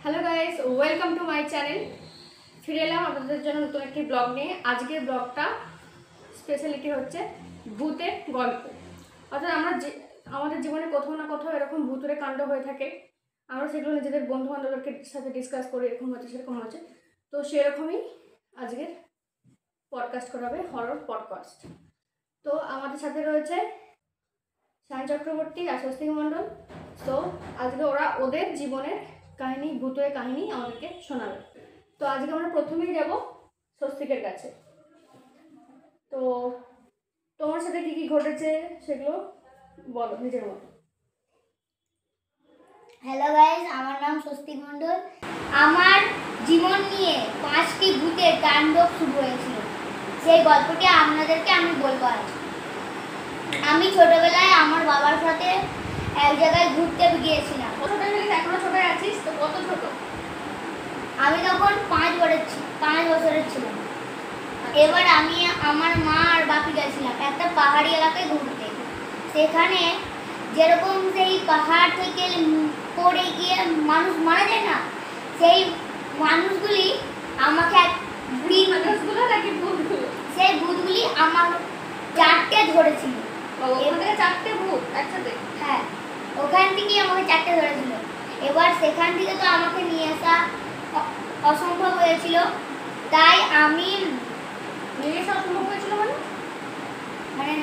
Hello guys, welcome to my channel. ফিরে এলাম আপনাদের জন্য নতুন একটি ব্লগ নিয়ে। আজকের ব্লগটা স্পেশালিটি হচ্ছে ভূতের গল্প। অর্থাৎ আমাদের জীবনে কোথাও না কোথাও এরকম ভূতের কাণ্ড হয়ে থাকে। আমরা সেগুলো নিজেদের বন্ধু বান্ধবের সাথে ডিসকাস করি, এরকম হচ্ছে সেরকম হচ্ছে। তো সেরকমই আজকের পডকাস্ট করা হবে, হরর পডকাস্ট। তো আমাদের সাথে রয়েছে শান চক্রবর্তী আর স্বস্তিক মণ্ডল। তো আজকে ওরা ওদের জীবনের কাহিনী, ভূতের কাহিনী আমাদেরকে শোনাবে। তো আজকে আমরা প্রথমেই যাব স্বস্তিকের কাছে। তো তোমার সাথে কি কি ঘটেছে সেগুলো বলো নিজের মতো। হ্যালো গাইস, আমার নাম স্বস্তিক মণ্ডল। আমার জীবন নিয়ে 5টি ভূতের তাণ্ডব শুরু হয়েছিল। সেই গল্পটি আপনাদেরকে আমি বলবো আজ। আমি ছোটবেলায় আমার বাবার সাথে এক জায়গায় ঘুরতে গিয়েছিলাম। এখনো ছোট আছিস তো? কত ছোট? আমি তখন 5 বছরের ছিলাম। এবার আমি আমার মা আর বাপি গেছিলাম একটা পাহাড়ি এলাকায় ঘুরতে। সেখানে যেরকম সেই পাহাড় থেকে পড়ে গিয়ে মানুষ মারা যায় না, সেই মানুষগুলি আমাকে সেই ভূতগুলি আমার 4টে ধরেছিল। চারটে ভূত একসাথে? হ্যাঁ, ওখান থেকে আমাকে 4টে ধরেছিল। এবার সেখান থেকে তো আমাকে নিয়ে আসা অসম্ভব হয়েছিল। তাই আমি নিয়ে আসা অসম্ভব হয়েছিল মানে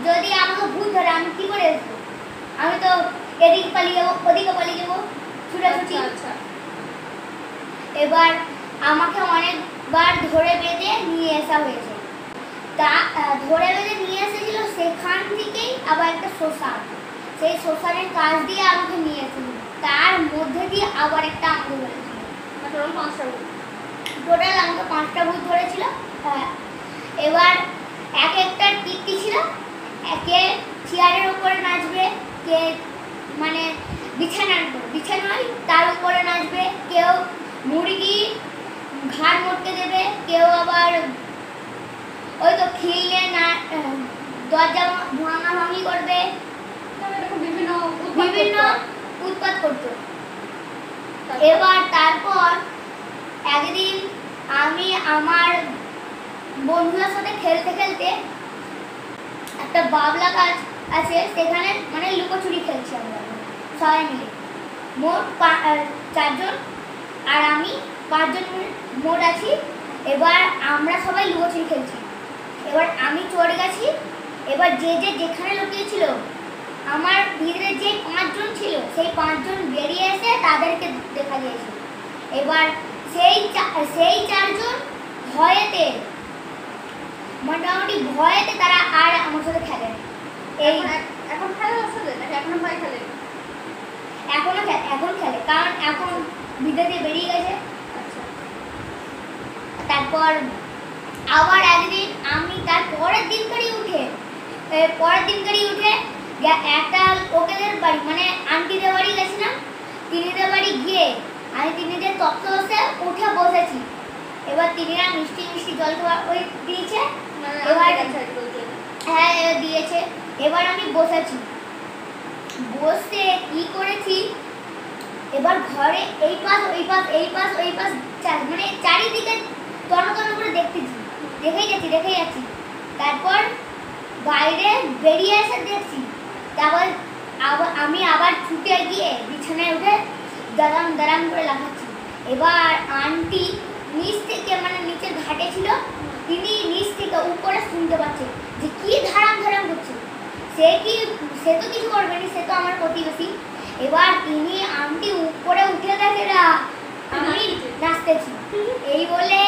যদি আমাকে ভূত ধরে আমি কি করে আসবো? আমি তো এদিকে পালিয়ে যাবো, ওদিকে পালিয়ে যাবো, ছুটাছুটি। আচ্ছা। এবার আমাকে অনেকবার ধরে বেঁধে নিয়ে আসা হয়েছে। তা ধরে বেঁধে নিয়ে এসেছিল সেখান থেকেই আবার একটা শ্মশান, সেই শ্মশানের কাছ দিয়ে আমাকে নিয়ে এসেছিল। তার মধ্যে দিয়ে আবার একটা আমাকে ধরেছিল। টোটাল আমাকে 5টা ভূত ধরেছিল। হ্যাঁ, এবার এক একটা কীর্তি ছিল। কে চেয়ারের উপরে নাচবে, কে মানে বিছানায় তার উপরে নাচবে, কেউ মুরগি ঘাড় মটকে দেবে, কেউ আবার ওই তো খিলে না দরজা ভাঙাভাঙি করবে, বিভিন্ন উৎপাত করত। এবার তারপর একদিন আমি আমার বন্ধুদের সাথে খেলতে খেলতে একটা বাবলা গাছ আছে, সেখানে মানে লুকোচুরি খেলছি আমরা সবাই মিলে। মোট 4জন আর আমি 5জন মোট আছি। এবার আমরা সবাই লুকোচুরি খেলছি। এবার আমি চড়ে গেছি। এবার যে যেখানে লুকিয়েছিল আমার ভিতরে যে 5জন ছিল, সেই 5জন বেরিয়ে এসে তাদেরকে দেখা দিয়েছিল। এবার সেই 4জন ভয়েতে, মোটামুটি ভয়েতে তারা আর আমার সাথে খেলে না। এখন খেলে ওর সাথে নাকি এখনো ভয় খেলে? এখন খেলে, কারণ এখন ভিতর দিয়ে বেরিয়ে গেছে। আচ্ছা। তারপর আবার একদিন আমি তার পরের দিনকারই উঠে একটা ওকেদের বাড়ি মানে আন্টিদের বাড়ি গেছিলাম। তিনিদের বাড়ি গিয়ে আমি তিনিদের তত্ত্ব উঠে বসেছি। এবার তিনিরা মিষ্টি জল ওই দিয়েছে। এবার হ্যাঁ দিয়েছে। এবার আমি বসেছি, বসে কি করেছি, এবার ঘরে এই পাশ মানে চারিদিকে তন্ন করে দেখেই যাচ্ছি। তারপর বাইরে বেরিয়ে এসে দেখছি। তারপর আমি আবার ছুটে গিয়ে বিছানায় উঠে দাঁড়াম করে লাফাচ্ছি। এবার আন্টি নিচ থেকে মানে নিচের ঘাটে ছিল, তিনি নিচ থেকে উপরে শুনতে পাচ্ছে যে কি ধারাম করছে। সে তো কিছু করবে না, সে তো আমার প্রতিবেশী। এবার তিনি আন্টি উপরে উঠে দেখে আমি নাচতেছি। এই বলে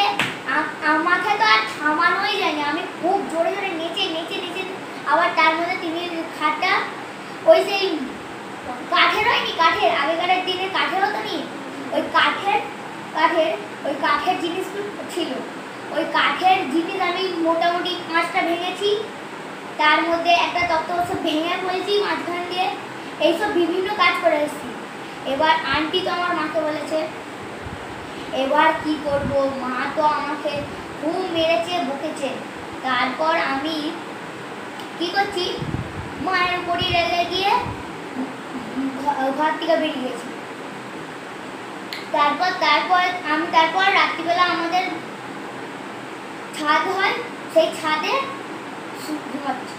আমাকে তো আর থামানোই যায়নি। আমি খুব জোরে নেচে আবার তার মধ্যে তিনি খাটটা ওই সেই কাঠের হয়নি, আগেকার দিনে কাঠের হতো নি, ওই কাঠের জিনিসগুলো ছিল। ওই কাঠের জিনিস আমি মোটামুটি 5টা ভেঙেছি। তার মধ্যে একটা তক্ত ভেঙে ফেলেছি মাঝখান দিয়ে। এইসব বিভিন্ন কাজ করে এসেছি। এবার আন্টি তো আমার মাকে বলেছে, এবার কি করব, মা তো আমাকে খুব মেরেছে বকেছে। তারপর আমি করছি, মায়ের উপরই রেগে গিয়ে ঘর থেকে বেরিয়ে গেছি। তারপর রাত্রিবেলা আমাদের ছাদ হয়, সেই ছাদে ঘুমাচ্ছি।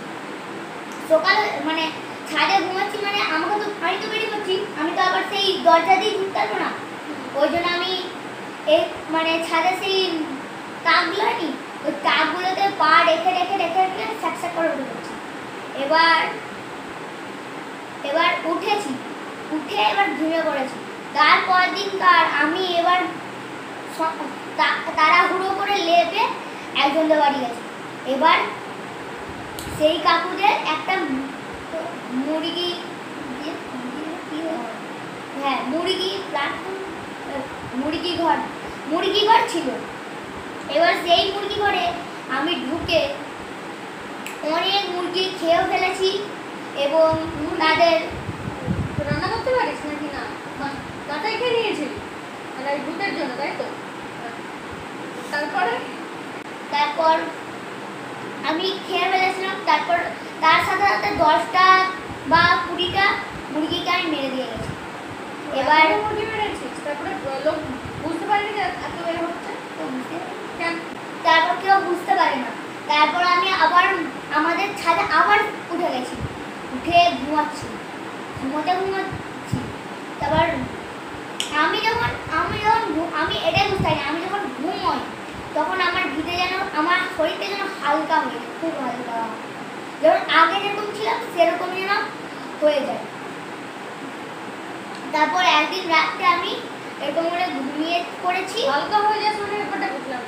সকাল মানে ছাদে ঘুমাচ্ছি মানে আমি তো বেরিয়ে পড়ছি, আমি তো আবার সেই দরজা দিয়ে ঢুকতে পারবো না। ওই জন্য আমি এই মানে ছাদে সেই তাকগুলো নি, ওই তাকগুলোতে পা রেখে রেখে রেখে রেখে স্যাক করে উঠে পড়ছি। এবার উঠেছি, উঠে এবার ঘুমিয়ে পড়েছি। তারপর দিনকার আমি এবার তাড়াহুড়ো করে লেপে একজনদের বাড়ি গেছি। এবার সেই কাকুদের একটা মুরগি ঘর ছিল। এবার সেই মুরগি ঘরে আমি ঢুকে অনেক মুরগি খেয়েও ফেলেছি এবং তাদের রান্না করতে পারিস নাকি না? কাঁটাই খেয়ে নিয়েছিলি মানে ভূতের জন্য, তাই তো? তারপর আমি খেয়ে ফেলেছিলাম। তারপর তার সাথে সাথে 10টা বা 20টা মুরগিকে আমি মেরে দিয়ে গেছি। এবার মুরগি মেরেছিস, তারপরে লোক বুঝতে পারেনি যে এত বের হচ্ছে? কেন? তারপর কেউ বুঝতে পারে না। তারপর আমি আবার আমাদের ছাদে আবার উঠে গেছি, উঠে ঘুমাচ্ছি। তারপর আমি এটাই বুঝতে পারি, আমি যখন ঘুমোই তখন আমার ভিতরে যেন আমার শরীরটা যেন হালকা হয়ে যায়, খুব হালকা, যেমন আগে যেরকম ছিলাম সেরকম যেন হয়ে যায়। তারপর একদিন রাত্রে আমি এরকম করে ঘুমিয়ে পড়েছি। হালকা হয়ে যায় শুনে ব্যাপারটা বুঝলাম।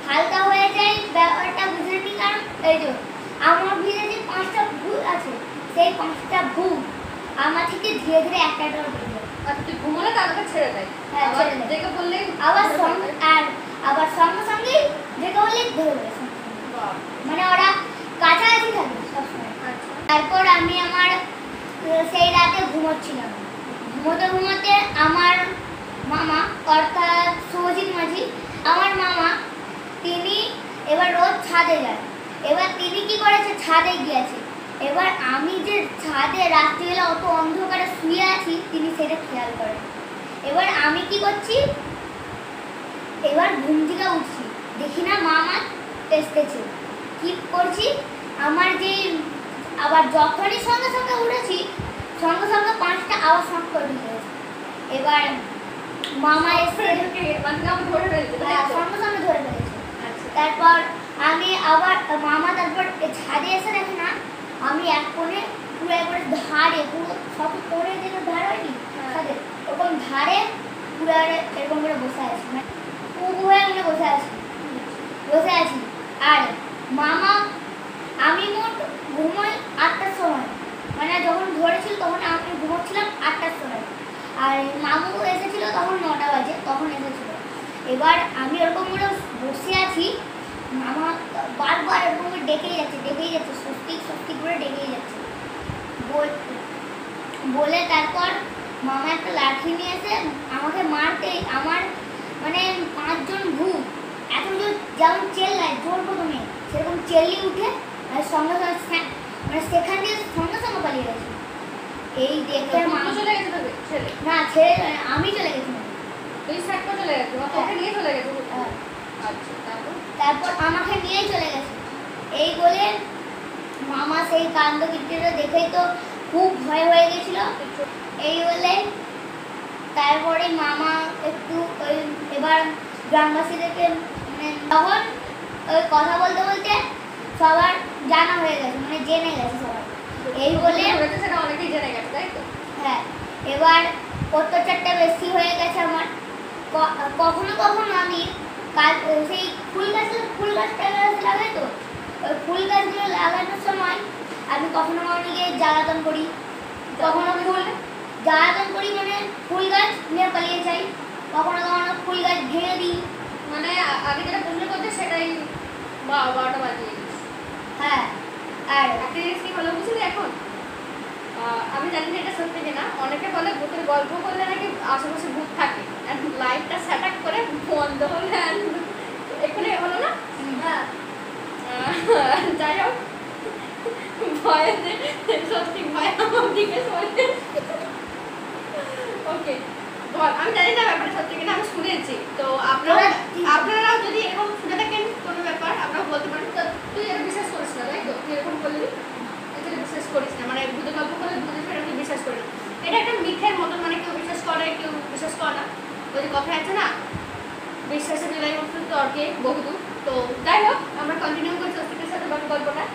হালকা হয়ে যায় ব্যাপারটা বুঝিনি, কারণ এই যে আমার ভিতরে যে 5টা ভূত আছে, সেই 5টা ভূত আমার থেকে ধীরে ধীরে একটা একটা বেরিয়ে যায়। আর তুই ঘুমোলে তাদেরকে ছেড়ে দেয়? হ্যাঁ, ছেড়ে দেয়। দেখে বললেই আবার সঙ্গে সঙ্গেই দেখে বললেই ধরে দেয়। মানে ওরা কাছাকাছি থাকে সবসময়। তারপর আমি আমার সেই রাতে ঘুমোচ্ছিলাম। ঘুমোতে আমার মামা অর্থাৎ শুভজিৎ মাঝি, আমার মামা, তিনি এবার রোজ ছাদে যায়। এবার তিনি কি করেছে, ছাদে গিয়েছে। এবার আমি যে ছাদে রাত্রিবেলা অত অন্ধকারে শুয়ে আছি তিনি সেটা খেয়াল করেন। এবার আমি কি করছি, এবার ঘুম থেকে উঠছি, দেখি না মামা টেস্টেছে। কি করছি, আমার যে আবার যখনই সঙ্গে সঙ্গে উঠেছি সঙ্গে সঙ্গে 5টা আবার শখ করে দিয়েছে। এবার মামা এসে ধরে ফেলছে, সঙ্গে সঙ্গে ধরে ফেলেছে। তারপর আমি আবার মামা তারপর ছাদে এসে দেখে না আমি এক কোণে পুরো একবারে ধারে, পুরো সব কোণে যেন ধার হয়নি ছাদে, ওরকম ধারে পুরো এরকম করে বসে আছি, মানে উবু হয়ে মানে বসে আছি। আর মামা, আমি মোট ঘুমোই 8টার সময়, মানে যখন ধরেছিল তখন আমি ঘুমোচ্ছিলাম 8টার সময়। আর মামু এসেছিল তখন 9টা বাজে, তখন এসেছিল। এবার আমি ওরকম করে বসে আছি, মামা বারবার এরকম করে ডেকেই যাচ্ছে, স্বস্তিক করে ডেকেই যাচ্ছে। বলে তারপর মামা একটা লাঠি নিয়ে এসে আমাকে মারতেই আমার মানে 5 জন ভূত এত জোর যেমন চেল্লায় জোর প্রথমে, সেরকম চেল্লি উঠে আর সঙ্গে সঙ্গে মানে সেখান দিয়ে সঙ্গে সঙ্গে পালিয়ে গেছে। এই দেখে মামা চলে গেছে তবে ছেলে? না, ছেলে আমি চলে গেছিলাম। তুই সাইডটা চলে গেছে, ওকে নিয়ে চলে গেছে? আচ্ছা, তারপর আমাকে নিয়ে চলে গেছে। এই বলে মামা সেই কাণ্ড কীর্তিটা দেখেই তো খুব ভয় হয়ে গেছিল। এই বলে তারপরে মামা একটু ওই এবার গ্রামবাসীদেরকে মানে তখন ওই কথা বলতে বলতে সবার জানা হয়ে গেছে, মানে জেনে গেছে সবাই। এই বলে সেটা অনেকেই জেনে গেছে, তাই তো? হ্যাঁ, এবার অত্যাচারটা বেশি হয়ে গেছে আমার। কখনো কখনো আমি সেই ফুল গাছটা লাগাই তো, ওই ফুল গাছগুলো লাগানোর সময় আমি কখনো কখনো গিয়ে জ্বালাতন করি, কখনো জ্বালাতন করি, মানে ফুল গাছ নিয়ে পালিয়ে যাই, কখনো কখনো ফুল গাছ ভেঙে দিই। মানে আগে যেটা প্রশ্ন করতে সেটাই 12টা বাজিয়ে দিচ্ছি। হ্যাঁ, আর একটা জিনিস কি ভালো বুঝলি এখন, আমি জানি না এটা সত্যি কিনা, অনেকে বলে ভূতের গল্প করলে নাকি আশেপাশে ভূত থাকে, আর লাইটটা সেট আপ করে বন্ধ হলে এখানে হলো না। যাই হোক, ভয়েতে সত্যি ভয় আমার দিকে চলে। ওকে বল, আমি জানি না ব্যাপারটা সত্যি কিনা, আমি শুনেছি। তো আপনারাও যদি এরকম শুনে থাকেন কোনো ব্যাপার আপনারা বলতে পারেন। তো তুই এটা বিশ্বাস করিস না, তাই তো? তুই এরকম বললি এটা বিশ্বাস করিস না, মানে ভূতের গল্প করলে ভূতের ফেরা তুই বিশ্বাস করিস না। এটা একটা মিথ্যের মতন, মানে কেউ বিশ্বাস করে কেউ বিশ্বাস করে না। ওই যে কথা আছে না, বিশ্বাসের বেলায় মতো তর্কে বহুদূর। তো যাই হোক, আমরা কন্টিনিউ করছি অস্তিকের সাথে বাকি গল্পটা।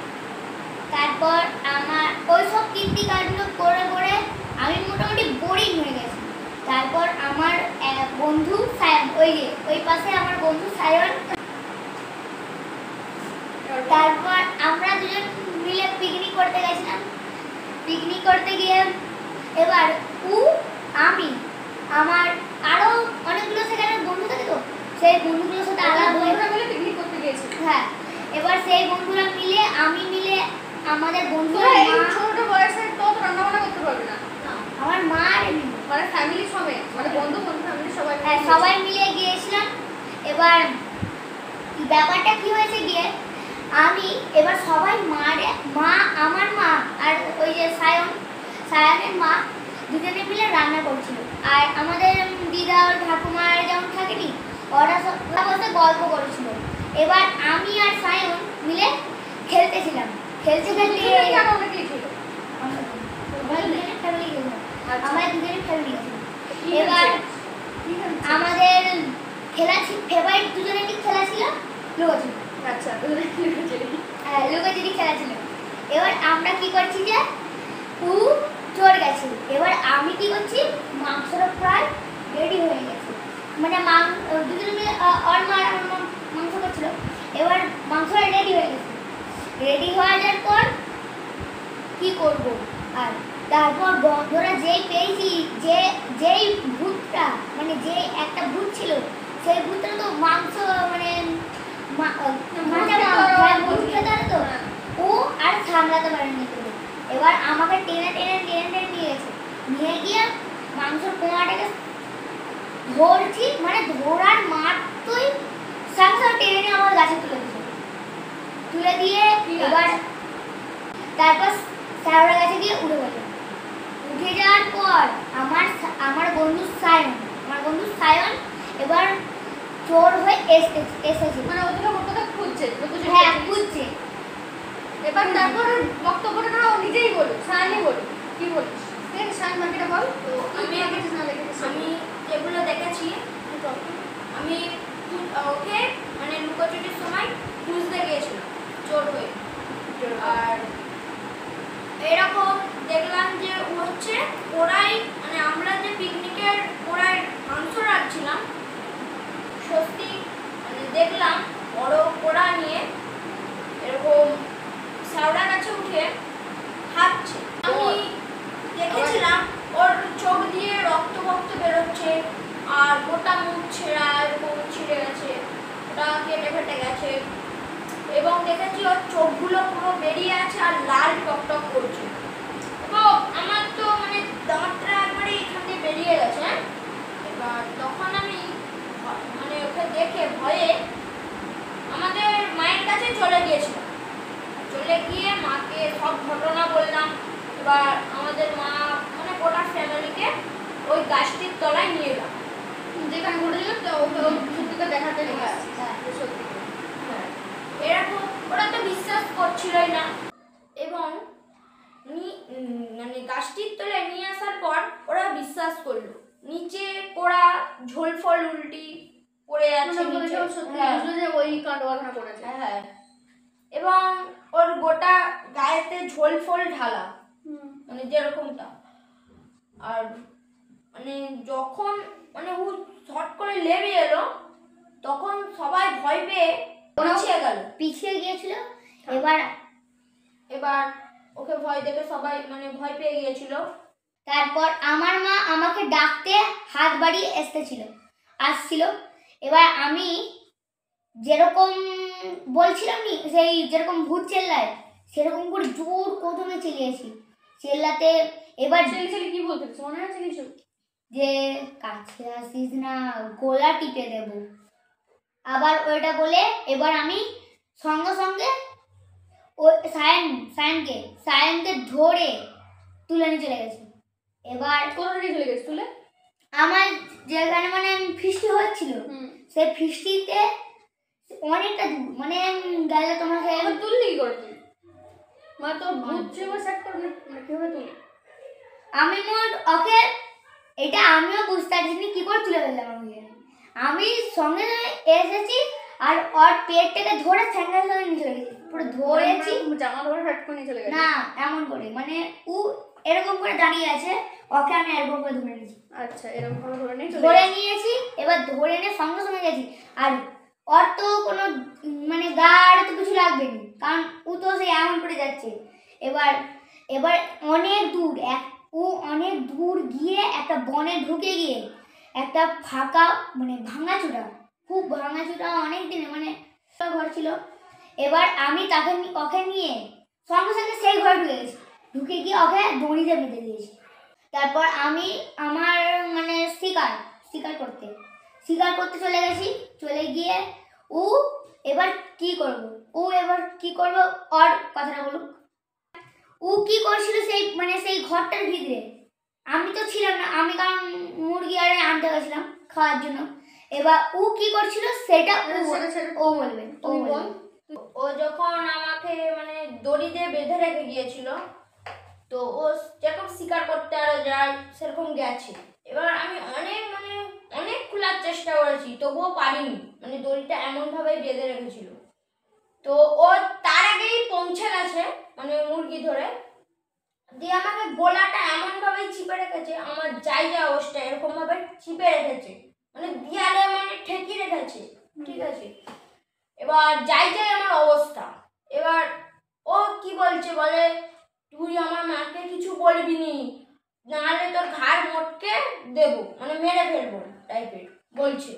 তারপর আমার ওই সব কীর্তিকাণ্ড করে করে আমি মোটামুটি বোরিং হয়ে গেছি। তারপর আমার এক বন্ধু সায়ন, ওই পাশে আমার বন্ধু সায়ন, তারপর আমরা দুজন মিলে পিকনিক করতে গেছিলাম। পিকনিক করতে গিয়ে এবার আমি আমার আরো অনেকগুলো সেখানে বন্ধু থাকে, তো সেই বন্ধুগুলোর সাথে আলাদা বন্ধুরা মিলে পিকনিক করতে গিয়েছি। হ্যাঁ, এবার সেই বন্ধুরা মিলে আমি মিলে আমাদের বন্ধুরা ছোট বয়সে তো রান্না বান্না করতে পারবে না। আমার মা আর আমি মানে ফ্যামিলি সবাই, মানে বন্ধু বন্ধু ফ্যামিলি সবাই, হ্যাঁ সবাই মিলে গিয়েছিলাম। এবার ব্যাপারটা কি হয়েছে গিয়ে এবার সবাই আমার মা আর ওই যে সায়নের মা দুজনে মিলে রান্না করছিল। আর আমাদের দিদা আর ঠাকুমা যেমন থাকেনি, ওরা সব বসে গল্প করেছিল। এবার আমি আর সায়ন মিলে খেলতেছিলাম। খেলতে খেলতে আমরা দুজনে ফ্যামিলি গেছিলাম। এবার আমাদের ফেভারিট দুজনে কি খেলা ছিল, লুকোচুরি। আচ্ছা, হ্যাঁ, লুকোচুরি খেলা ছিল। এবার আমরা কি করছি যে চোর গেছে। এবার আমি কি করছি, মাংসটা প্রায় রেডি হয়ে গেছে, মানে দুজনে মিলে ওর মা আর আমার মাংস করছিল। এবার মাংসটা রেডি হয়ে গেছে। রেডি হয়ে যাওয়ার পর কি করব, আর তারপর বন্ধুরা যেই পেয়েছি, যেই ভূতটা, মানে যে একটা ভূত ছিল, সেই ভূতটা তো মাংস মানে তো ও আর সামলাতে পারেনি। এবার আমাকে টেনে টেনে টেনে টেনে নিয়ে গেছে। নিয়ে গিয়ে মাংসের কোয়াটাকে ধরছি, মানে ধরার মাত্রই সঙ্গে টেনে নিয়ে আমার গাছে তুলে দিয়ে এবার তারপর শ্যাওড়া গাছে গিয়ে উঠে গেল। উঠে যাওয়ার পর আমার বন্ধু সায়ন এবার চোর হয়ে এসেছে, মানে ওদের কোথাও খুঁজছে। হ্যাঁ, খুঁজছে। এবার তারপর বক্তব্যটা না ও নিজেই বলুক, সায়নই বলুক। কি বলিস সায়ন, বাকিটা বল। তো আমি যেগুলো দেখেছি, আমি ওকে মানে লুকোচুরির সময় খুঁজতে গিয়েছিলাম চোর হয়ে। আর এরকম দেখলাম যে হচ্ছে ওরাই, মানে আমরা যে পিকনিকের ওরাই মাংস রাখছিলাম, সত্যি মানে দেখলাম বড় কোড়া নিয়ে এরকম শ্যাওড়া গাছে উঠে হাঁটছে। আমি দেখেছিলাম ওর চোখ দিয়ে রক্ত বেরোচ্ছে, আর গোটা মুখ ছেঁড়া এরকম ছিঁড়ে গেছে, ওটা কেটে ফেটে গেছে। এবং দেখেছি ওর চোখগুলো পুরো বেরিয়ে আছে আর লাল টকটক করছে। এবং আমার তো মানে দাঁতটা একবারে এখান দিয়ে বেরিয়ে গেছে। এবার তখন আমি মানে ওকে দেখে ভয়ে আমাদের মায়ের কাছে চলে গিয়েছিলাম। চলে গিয়ে মাকে সব ঘটনা বললাম। এবার আমাদের মা মানে গোটা ফ্যামিলিকে ওই গাছটির তলায় নিয়ে এলাম, যেখানে ঘটেছিল তো ওকে সত্যিটা দেখাতে নিয়ে আসছি। সত্যি এরকম ওরা তো বিশ্বাস করছিলই না। এবং মানে গাছটির তলায় নিয়ে আসার পর ওরা বিশ্বাস করলো। নিচে পোড়া ঝোল ফল উল্টি পড়ে আছে, ওই কাণ্ড ঘটনা করেছে। হ্যাঁ, এবং ওর গোটা গায়েতে ঝোল ফল ঢালা, মানে যেরকমটা। আর মানে যখন মানে ও শট করে লেবে এলো, তখন সবাই ভয় পেয়ে পিছিয়ে গিয়েছিল। এবার ওকে ভয় দেখে সবাই মানে ভয় পেয়ে গিয়েছিল। তারপর আমার মা আমাকে ডাকতে হাত বাড়িয়ে আসছিল। এবার আমি যেরকম বলছিলাম নি, সেই যেরকম ভূত চেল্লায় সেরকম করে জোর কদমে চিল্লিয়েছি। চেল্লাতে এবার কি বলছিস মনে আছে কিছু, যে কাছে আসিস না, গলা টিপে দেব, আবার ওইটা বলে এবার আমি সঙ্গে সঙ্গে ও সায়নকে ধরে তুলে নিয়ে চলে গেছে। এবার কোথায় নিয়ে চলে গেছে তুলে? আমার যেখানে মানে ফিস্টি হচ্ছিল সেই ফিস্টিতে অনেকটা দূর মানে গেলে তোমাকে তুললি কি করে তুই? মানে তোর ভূত ছিল সেট করে মানে কিভাবে তুলি? আমি মোট ওকে এটা আমিও বুঝতে পারছি কি করে তুলে ফেললাম। আমি সঙ্গে এসেছি আর ওর পেটটাকে ধরে স্যান্ডেল ধরে নিয়ে চলে গেছি, পুরো ধরেছি, জামা ধরে হাট করে নিয়ে চলে গেছে না এমন করে মানে ও এরকম করে দাঁড়িয়ে আছে, ওকে আমি এরকম করে ধরে নিয়েছি। আচ্ছা এরকম ভাবে ধরে নিয়ে চলে ধরে নিয়েছি, এবার ধরে নিয়ে সঙ্গে সঙ্গে গেছি। আর ওর তো কোনো মানে গাড় তো কিছু লাগবে না, কারণ ও তো সেই এমন করে যাচ্ছে। এবার এবার অনেক দূর ও অনেক দূর গিয়ে একটা বনে ঢুকে গিয়ে একটা ফাঁকা মানে ভাঙাচোরা, খুব ভাঙাচোরা অনেক দিনে মানে ঘর ছিল। এবার আমি ওকে নিয়ে সঙ্গে সঙ্গে সেই ঘরে ঢুকে গেছি, ঢুকে গিয়ে ওকে দড়িতে বেঁধে দিয়েছি। তারপর আমি আমার মানে শিকার করতে চলে গেছি। চলে গিয়ে ও এবার কি করব ওর কথাটা বলুক। ও কি করছিল সেই ঘরটার ভিতরে, আমি তো ছিলাম না, আমি কারণ মুরগি আরে আনতে গেছিলাম খাওয়ার জন্য। এবার ও কি করছিল সেটা ও বলবে। ও যখন আমাকে মানে দড়ি দিয়ে বেঁধে রেখে গিয়েছিল, তো ও যেরকম শিকার করতে আরো যায় সেরকম গেছে। এবার আমি অনেক খোলার চেষ্টা করেছি, তবুও পারিনি, মানে দড়িটা এমন ভাবে বেঁধে রেখেছিল। তো ও তার আগেই পৌঁছে গেছে মানে মুরগি ধরে দিয়ে আমাকে গোলাটা এমন ভাবে চিপে রেখেছে, আমার যাই অবস্থা এরকম ভাবে চিপে রেখেছে, মানে দিয়ালে মানে ঠেকি রেখেছে, ঠিক আছে। এবার যাই আমার অবস্থা। এবার ও কি বলে তুই আমার মাকে কিছু বলবি নি, নাহলে তোর ঘাড় মোটকে দেবো, মানে মেরে ফেলবো টাইপের বলছে।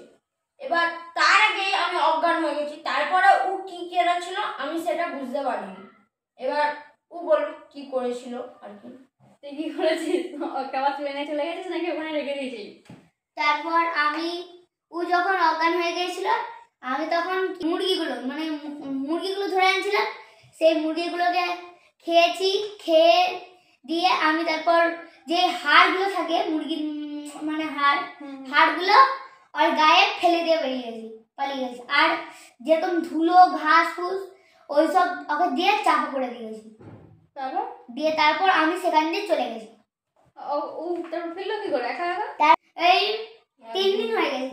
এবার তার আগে আমি অজ্ঞান হয়ে গেছি। তারপরে ও কি করেছিল আমি সেটা বুঝতে পারিনি। এবার ও বলল কি করেছিল আর কি। তুই কি করেছিস? ওকে আবার তুলে নিয়ে চলে গেছিস নাকি ওখানে রেখে দিয়েছিস? তারপর ও যখন অজ্ঞান হয়ে গিয়েছিল, আমি তখন মুরগিগুলো ধরে আনছিলাম, সেই মুরগিগুলোকে খেয়েছি। খেয়ে দিয়ে আমি তারপর যে হাড়গুলো থাকে মুরগির মানে হাড়গুলো ওর গায়ে ফেলে দিয়ে পালিয়ে গেছি। আর যেরকম ধুলো ঘাস ফুস ওইসব ওকে দিয়ে চাপা করে দিয়েছি। তারপর আমি সেখান দিয়ে চলে গেছি। ও তারপর ফেললো কি করে একা একা? এই 3 দিন হয়ে গেছে,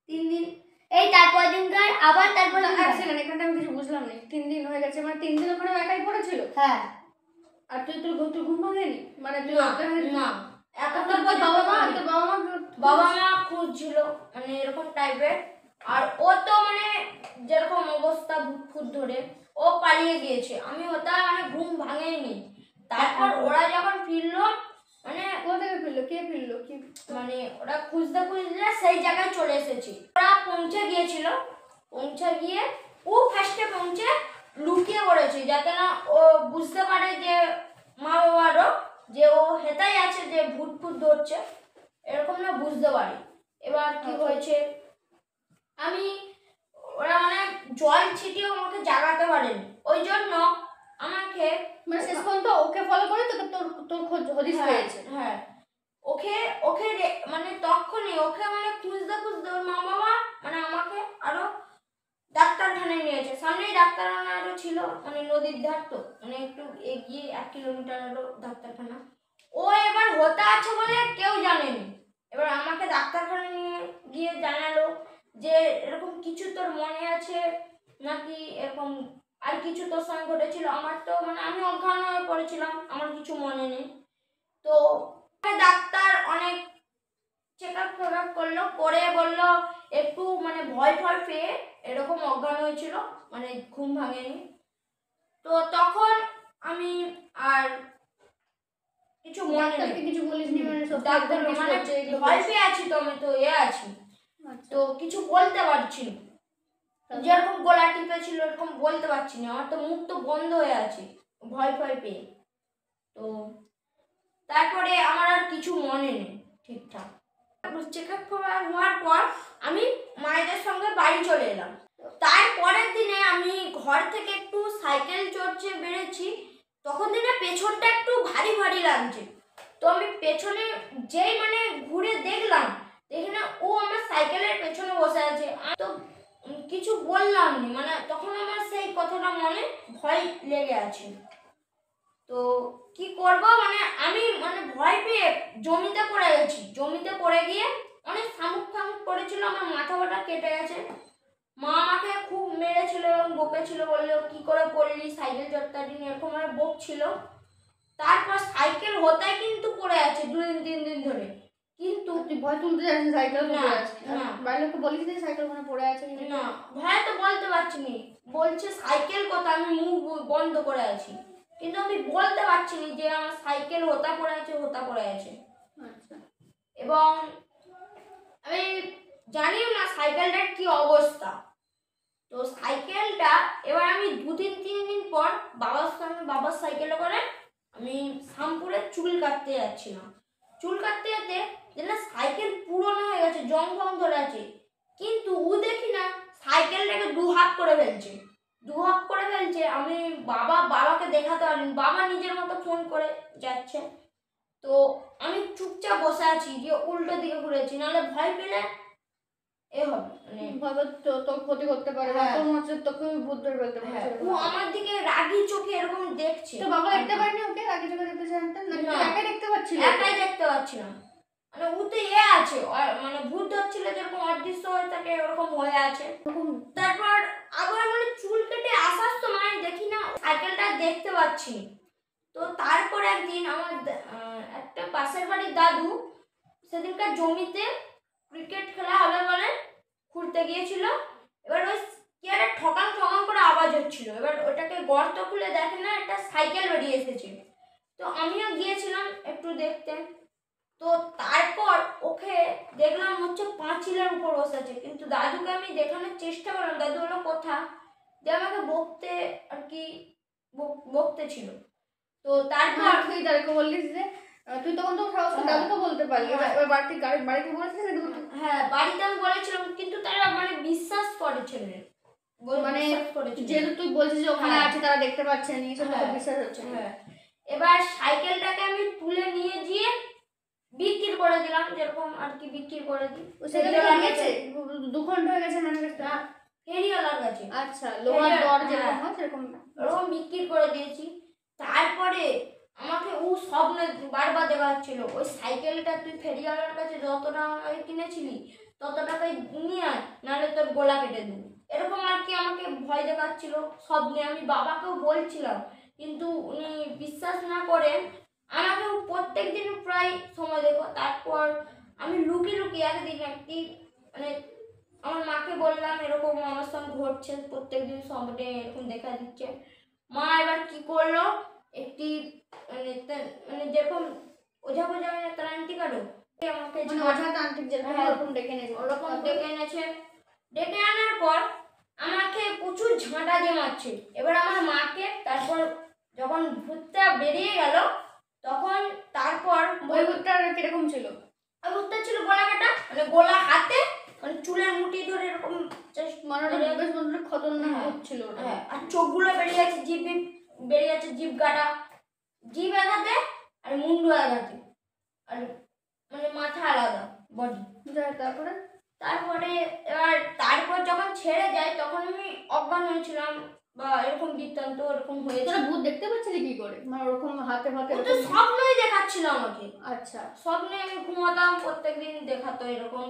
3 দিন এই তারপর দিনকার আবার তারপর সেখানে এখানটা আমি কিছু বুঝলাম না। 3 দিন হয়ে গেছে মানে 3 দিন ওখানে একাই পড়েছিল? হ্যাঁ। আর তোর ঘুম ভাঙেনি? মানে তুই না একা তোর বাবা মা খুঁজছিল মানে এরকম টাইপের। আর ও তো মানে যেরকম অবস্থা ভূত ধরে ও পালিয়ে গিয়েছে, আমি ওটা মানে ঘুম ভাঙেনি। তারপর ওরা যখন ফিরলো মানে কোথায় ফিরলো, কে ফিরলো কি মানে ওরা খুঁজতে সেই জায়গায় চলে এসেছি। ওরা পৌঁছে গিয়েছিল, পৌঁছে গিয়ে ও ফার্স্টে পৌঁছে লুকিয়ে পড়েছে যাতে না ও বুঝতে পারে যে মা বাবারও যে ও হেতাই আছে যে ভূত ধরছে, এরকম না বুঝতে পারে। এবার কি হয়েছে ওরা মানে জল ছিটিয়েও আমাকে জাগাতে পারেনি, ওই জন্য আমাকে মানে শেষ পর্যন্ত ওকে ফলো করে তোর খোঁজ হদিস পেয়েছে। হ্যাঁ ওকে মানে তখনই ওকে মানে খুঁজতে ওর মা বাবা মানে আমাকে আরো ডাক্তারখানায় নিয়েছে। সামনেই ডাক্তারখানা আরো ছিল, মানে নদীর ধার তো, মানে একটু এগিয়ে 1 কিলোমিটার আরো ডাক্তারখানা। ও এবার হতে আছে বলে কেউ জানেনি। এবার আমাকে ডাক্তারখানায় নিয়ে গিয়ে জানালো যে এরকম কিছু তোর মনে আছে নাকি এরকম আর কিছু তোর সঙ্গে ঘটেছিল। আমার তো মানে আমি অজ্ঞান হয়ে পড়েছিলাম, আমার কিছু মনে নেই। তো ডাক্তার অনেক চেক আপ করলো, করে বললো একটু মানে ভয় পেয়ে এরকম অজ্ঞান হয়েছিল, মানে ঘুম ভাঙেনি। তো তখন আমি আর কিছু মনে নেই, কিছু বলিসনি মানে ডাক্তার মানে ভয় পেয়ে আছি তো, আমি তো আছি, তো কিছু বলতে পারছি না। যেরকম গলা টিপে ছিল এরকম বলতে পারছি না, আমার তো মুখ তো বন্ধ হয়ে আছে ভয় পেয়ে। তো তারপরে আমার আর কিছু মনে নেই ঠিকঠাক। চেক আপ হওয়ার পর আমি মায়েদের সঙ্গে বাড়ি চলে এলাম। তারপরের দিনে আমি ঘর থেকে একটু সাইকেল চড়ছে বেড়েছি, তখন দিনে পেছনটা একটু ভারী ভারী লাগছে। তো আমি পেছনে যেই মানে ঘুরে দেখলাম, দেখি না ও আমার সাইকেলের পেছনে বসে আছে। আমি তো কিছু বললাম না, মানে তখন আমার সেই কথাটা মনে ভয় লেগে আছে। তো কি করব, মানে আমি মানে ভয় পেয়ে জমিতে পড়ে গেছি। জমিতে পড়ে গিয়ে অনেক শামুক ফামুক পড়েছিল, আমার মাথা ফাটা কেটে গেছে। মা আমাকে খুব মেরেছিল এবং বকেছিল, বললো কি করে পড়লি, সাইকেল চড়তে দিন, এরকম মানে বকছিল। তারপর সাইকেল হতায় কিন্তু পড়ে আছে 2-3 দিন ধরে। কিন্তু তুই ভয় তুলতে যাচ্ছিস সাইকেল না, পড়ে আছে? না। বাইরে লোককে বলিস যে সাইকেল ওখানে পড়ে আছে? না, ভয় তো বলতে পারছি না। বলছে সাইকেল কথা, আমি মুখ বন্ধ করে আছি, কিন্তু আমি বলতে পারছি না যে আমার সাইকেল হতা পড়ে আছে, হতা পড়ে আছে। আচ্ছা। এবং আমি জানিও না সাইকেলটার কি অবস্থা। তো সাইকেলটা এবার আমি 2-3 দিন পর বাবার সাইকেলে করে আমি শামপুরে চুল কাটতে যাচ্ছিলাম। চুল কাটতে যেতে যেন সাইকেল পুরনো হয়ে গেছে, জং ফং ধরে আছে। কিন্তু ও দেখি না সাইকেলটাকে 2 হাত করে ফেলছে, 2 হাত করে ফেলছে। আমি বাবাকে দেখাতে পারিনি, বাবা নিজের মতো ফোন করে যাচ্ছে। তো আমি চুপচাপ বসে আছি, যে উল্টো দিকে ঘুরেছি, নাহলে ভয় পেলে এ হবে, মানে ভাবে তোর ক্ষতি করতে পারে, বা হ্যাঁ। তোর মনে হচ্ছে তোকে ভূত ধরে ফেলতে পারে। হ্যাঁ, ও আমার দিকে রাগি চোখে এরকম দেখছে। তো বাবা দেখতে পারেনি ওকে? আগে চোখে দেখতে চাইতেন না? না। একাই দেখতে পাচ্ছিল? একাই দেখতে পাচ্ছিলাম, মানে ও তো আছে, মানে ভূত ধরছিল যেরকম অদৃশ্য হয়ে থাকে ওরকম হয়ে আছে। তারপর আবার মানে চুল কেটে আসার সময় দেখি না সাইকেলটা দেখতে পাচ্ছি। তো তারপর একদিন আমার একটা পাশের বাড়ির দাদু সেদিনকার জমিতে ক্রিকেট খেলা হবে বলে ঘুরতে গিয়েছিল। এবার ওই কি একটা ঠকাং ঠকাং করে আওয়াজ হচ্ছিল। এবার ওটাকে গর্ত খুলে দেখে না একটা সাইকেল বেরিয়ে এসেছে। তো আমিও গিয়েছিলাম একটু দেখতে। তো তারপর ওকে দেখলাম হচ্ছে পাঁচিলের উপর বসে আছে, কিন্তু দাদুকে আমি দেখানোর চেষ্টা করলাম দাদু হলো কোথা, দিয়ে আমাকে বকতে আর কি বকতে ছিল। তো তারপর তুই দাদুকে বললিস যে তুই তখন তো সাহস করে দাদুকে বলতে পারলি। হ্যাঁ। এবার বাড়িতে বলেছিস নাকি? হ্যাঁ, বাড়িতে আমি বলেছিলাম, কিন্তু তারা মানে বিশ্বাস করেছিল, মানে বিশ্বাস করেছিল। যেহেতু তুই বলছিস যে ওখানে হ্যাঁ। আছে, তারা দেখতে পাচ্ছে না, এসব হ্যাঁ। বিশ্বাস হচ্ছে না। হ্যাঁ, এবার সাইকেলটাকে আমি তুলে নিয়ে গিয়ে বিক্রি করে দিলাম, যেরকম আর কি বিক্রি করে দিই। সেখানে কি গেছে? 2 ঘন্টা হয়ে গেছে মানে না, ফেরিওয়ালার কাছে। আচ্ছা, লোহার দর যেরকম হ্যাঁ। হয় সেরকম। ওরকম বিক্রি করে দিয়েছি। তারপরে আমাকে ও স্বপ্নে বারবার দেখাচ্ছিল, ওই সাইকেলটা তুই ফেরিওয়ালার কাছে যত টাকায় কিনেছিলি তত টাকায় নিয়ে আয়, নাহলে তোর গলা কেটে দেবো। এরকম আর কি আমাকে ভয় দেখাচ্ছিল স্বপ্নে। আমি বাবাকেও বলছিলাম, কিন্তু উনি বিশ্বাস না করে আমাকে প্রত্যেক দিন প্রায় সময় দেখো। তারপর আমি লুকিয়ে লুকিয়ে একদিন একটি মানে আমার মাকে বললাম এরকম আমার সঙ্গে ঘটছে, প্রত্যেকদিন সঙ্গে এরকম দেখা দিচ্ছে। মা এবার কি করলো, একটি মানে যেরকম ওঝা বোঝা ত্রান্তি কাটো আমাকে মানে ওঝা তান্ত্রিক যেরকম হ্যাঁ, ওরকম ডেকে নেবে। ওরকম ডেকে এনেছে। ডেকে আনার পর আমাকে প্রচুর ঝাঁটা দিয়ে মারছে। এবার আমার মাকে তারপর যখন ভূতটা বেরিয়ে গেল, তখন তারপর ওই ভূতটা কিরকম ছিল? ওই ভূতটা ছিল গলা কাটা, মানে গোলা হাতে, মানে চুলের মুঠি ধরে এরকম মানে ওটা বেশ বন্ধুটা খতরনাক হ্যাঁ। ভূত ছিল ওটা। হ্যাঁ, আর চোখগুলো বেরিয়ে যাচ্ছে, জিভ বেরিয়ে যাচ্ছে, জিভ কাটা, জিভ আঘাতে আর মুন্ডু আঘাতে, আর মানে মাথা আলাদা বডি। তারপরে এবার তারপর যখন ছেড়ে যায় তখন আমি অজ্ঞান হয়েছিলাম, বা এরকম বৃত্তান্ত এরকম হয়েছে। তোরা ভূত দেখতে পাচ্ছিলি কি করে? মানে ওরকম হাতে হাতে ও তো স্বপ্নই দেখাচ্ছিল আমাকে। আচ্ছা। স্বপ্নে আমি ঘুমাতাম, প্রত্যেকদিন দেখাতো এরকম।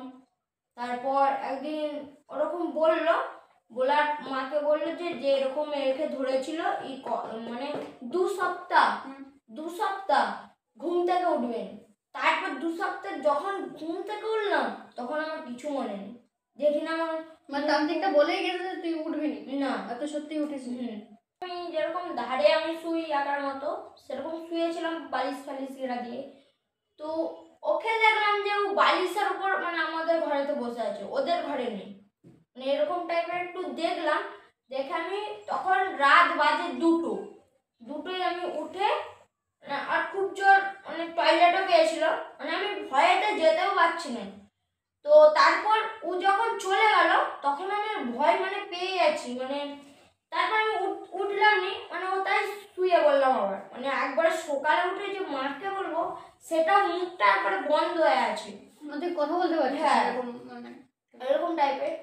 তারপর একদিন ওরকম বলার মাকে বললো যে এরকম রেখে ধরেছিল মানে 2 সপ্তাহ ঘুম থেকে উঠবেন। তারপর 2 সপ্তাহ যখন ঘুম থেকে উঠলাম তখন আমার কিছু মনে নেই, দেখি না আমার মানে তান্ত্রিকটা বলেই গেছে যে তুই উঠবি না। আর তুই সত্যি উঠেছিস? আমি যেরকম ধারে আমি শুই একার মতো, সেরকম শুয়েছিলাম বালিশ ফালিশ ঘেরা দিয়ে। তো ওকে দেখলাম যে ও বালিশের উপর, মানে আমাদের ঘরেতে বসে আছে, ওদের ঘরে নেই, মানে এরকম টাইপের একটু দেখলাম। দেখে আমি তখন রাত বাজে 2টোয় আমি উঠে আর খুব জোর মানে টয়লেটও গিয়েছিল, মানে আমি ভয়েতে যেতেও পারছি না। তো তারপর ও যখন চলে গেল তখন আমার ভয় মানে পেয়ে মানে একবারে সকালে উঠে যে মাকে বলবো সেটা মুখটা একবারে বন্ধ হয়ে আছে, তুই কথা বলতে পারছিস হ্যাঁ। এরকম মানে এরকম টাইপের।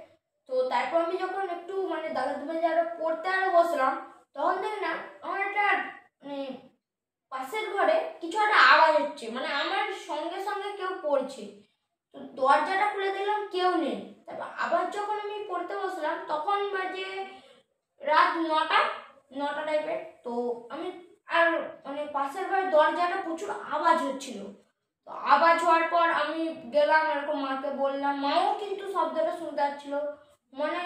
তো তারপর আমি যখন একটু মানে দাদা দুবে আরো পড়তে আরো বসলাম, তখন দেখি না আমার একটা মানে পাশের ঘরে কিছু একটা আওয়াজ হচ্ছে, মানে আমার সঙ্গে সঙ্গে কেউ পড়ছে। তো দরজাটা খুলে দেখলাম কেউ নেই। তারপর আবার যখন আমি পড়তে বসলাম তখন বাজে রাত 9টা টাইপের। তো আমি আর মানে পাশের ঘরের দরজাটা প্রচুর আওয়াজ হচ্ছিল। তো আওয়াজ হওয়ার পর আমি গেলাম, এরকম মাকে বললাম, মাও কিন্তু শব্দটা শুনতে পাচ্ছিল। মানে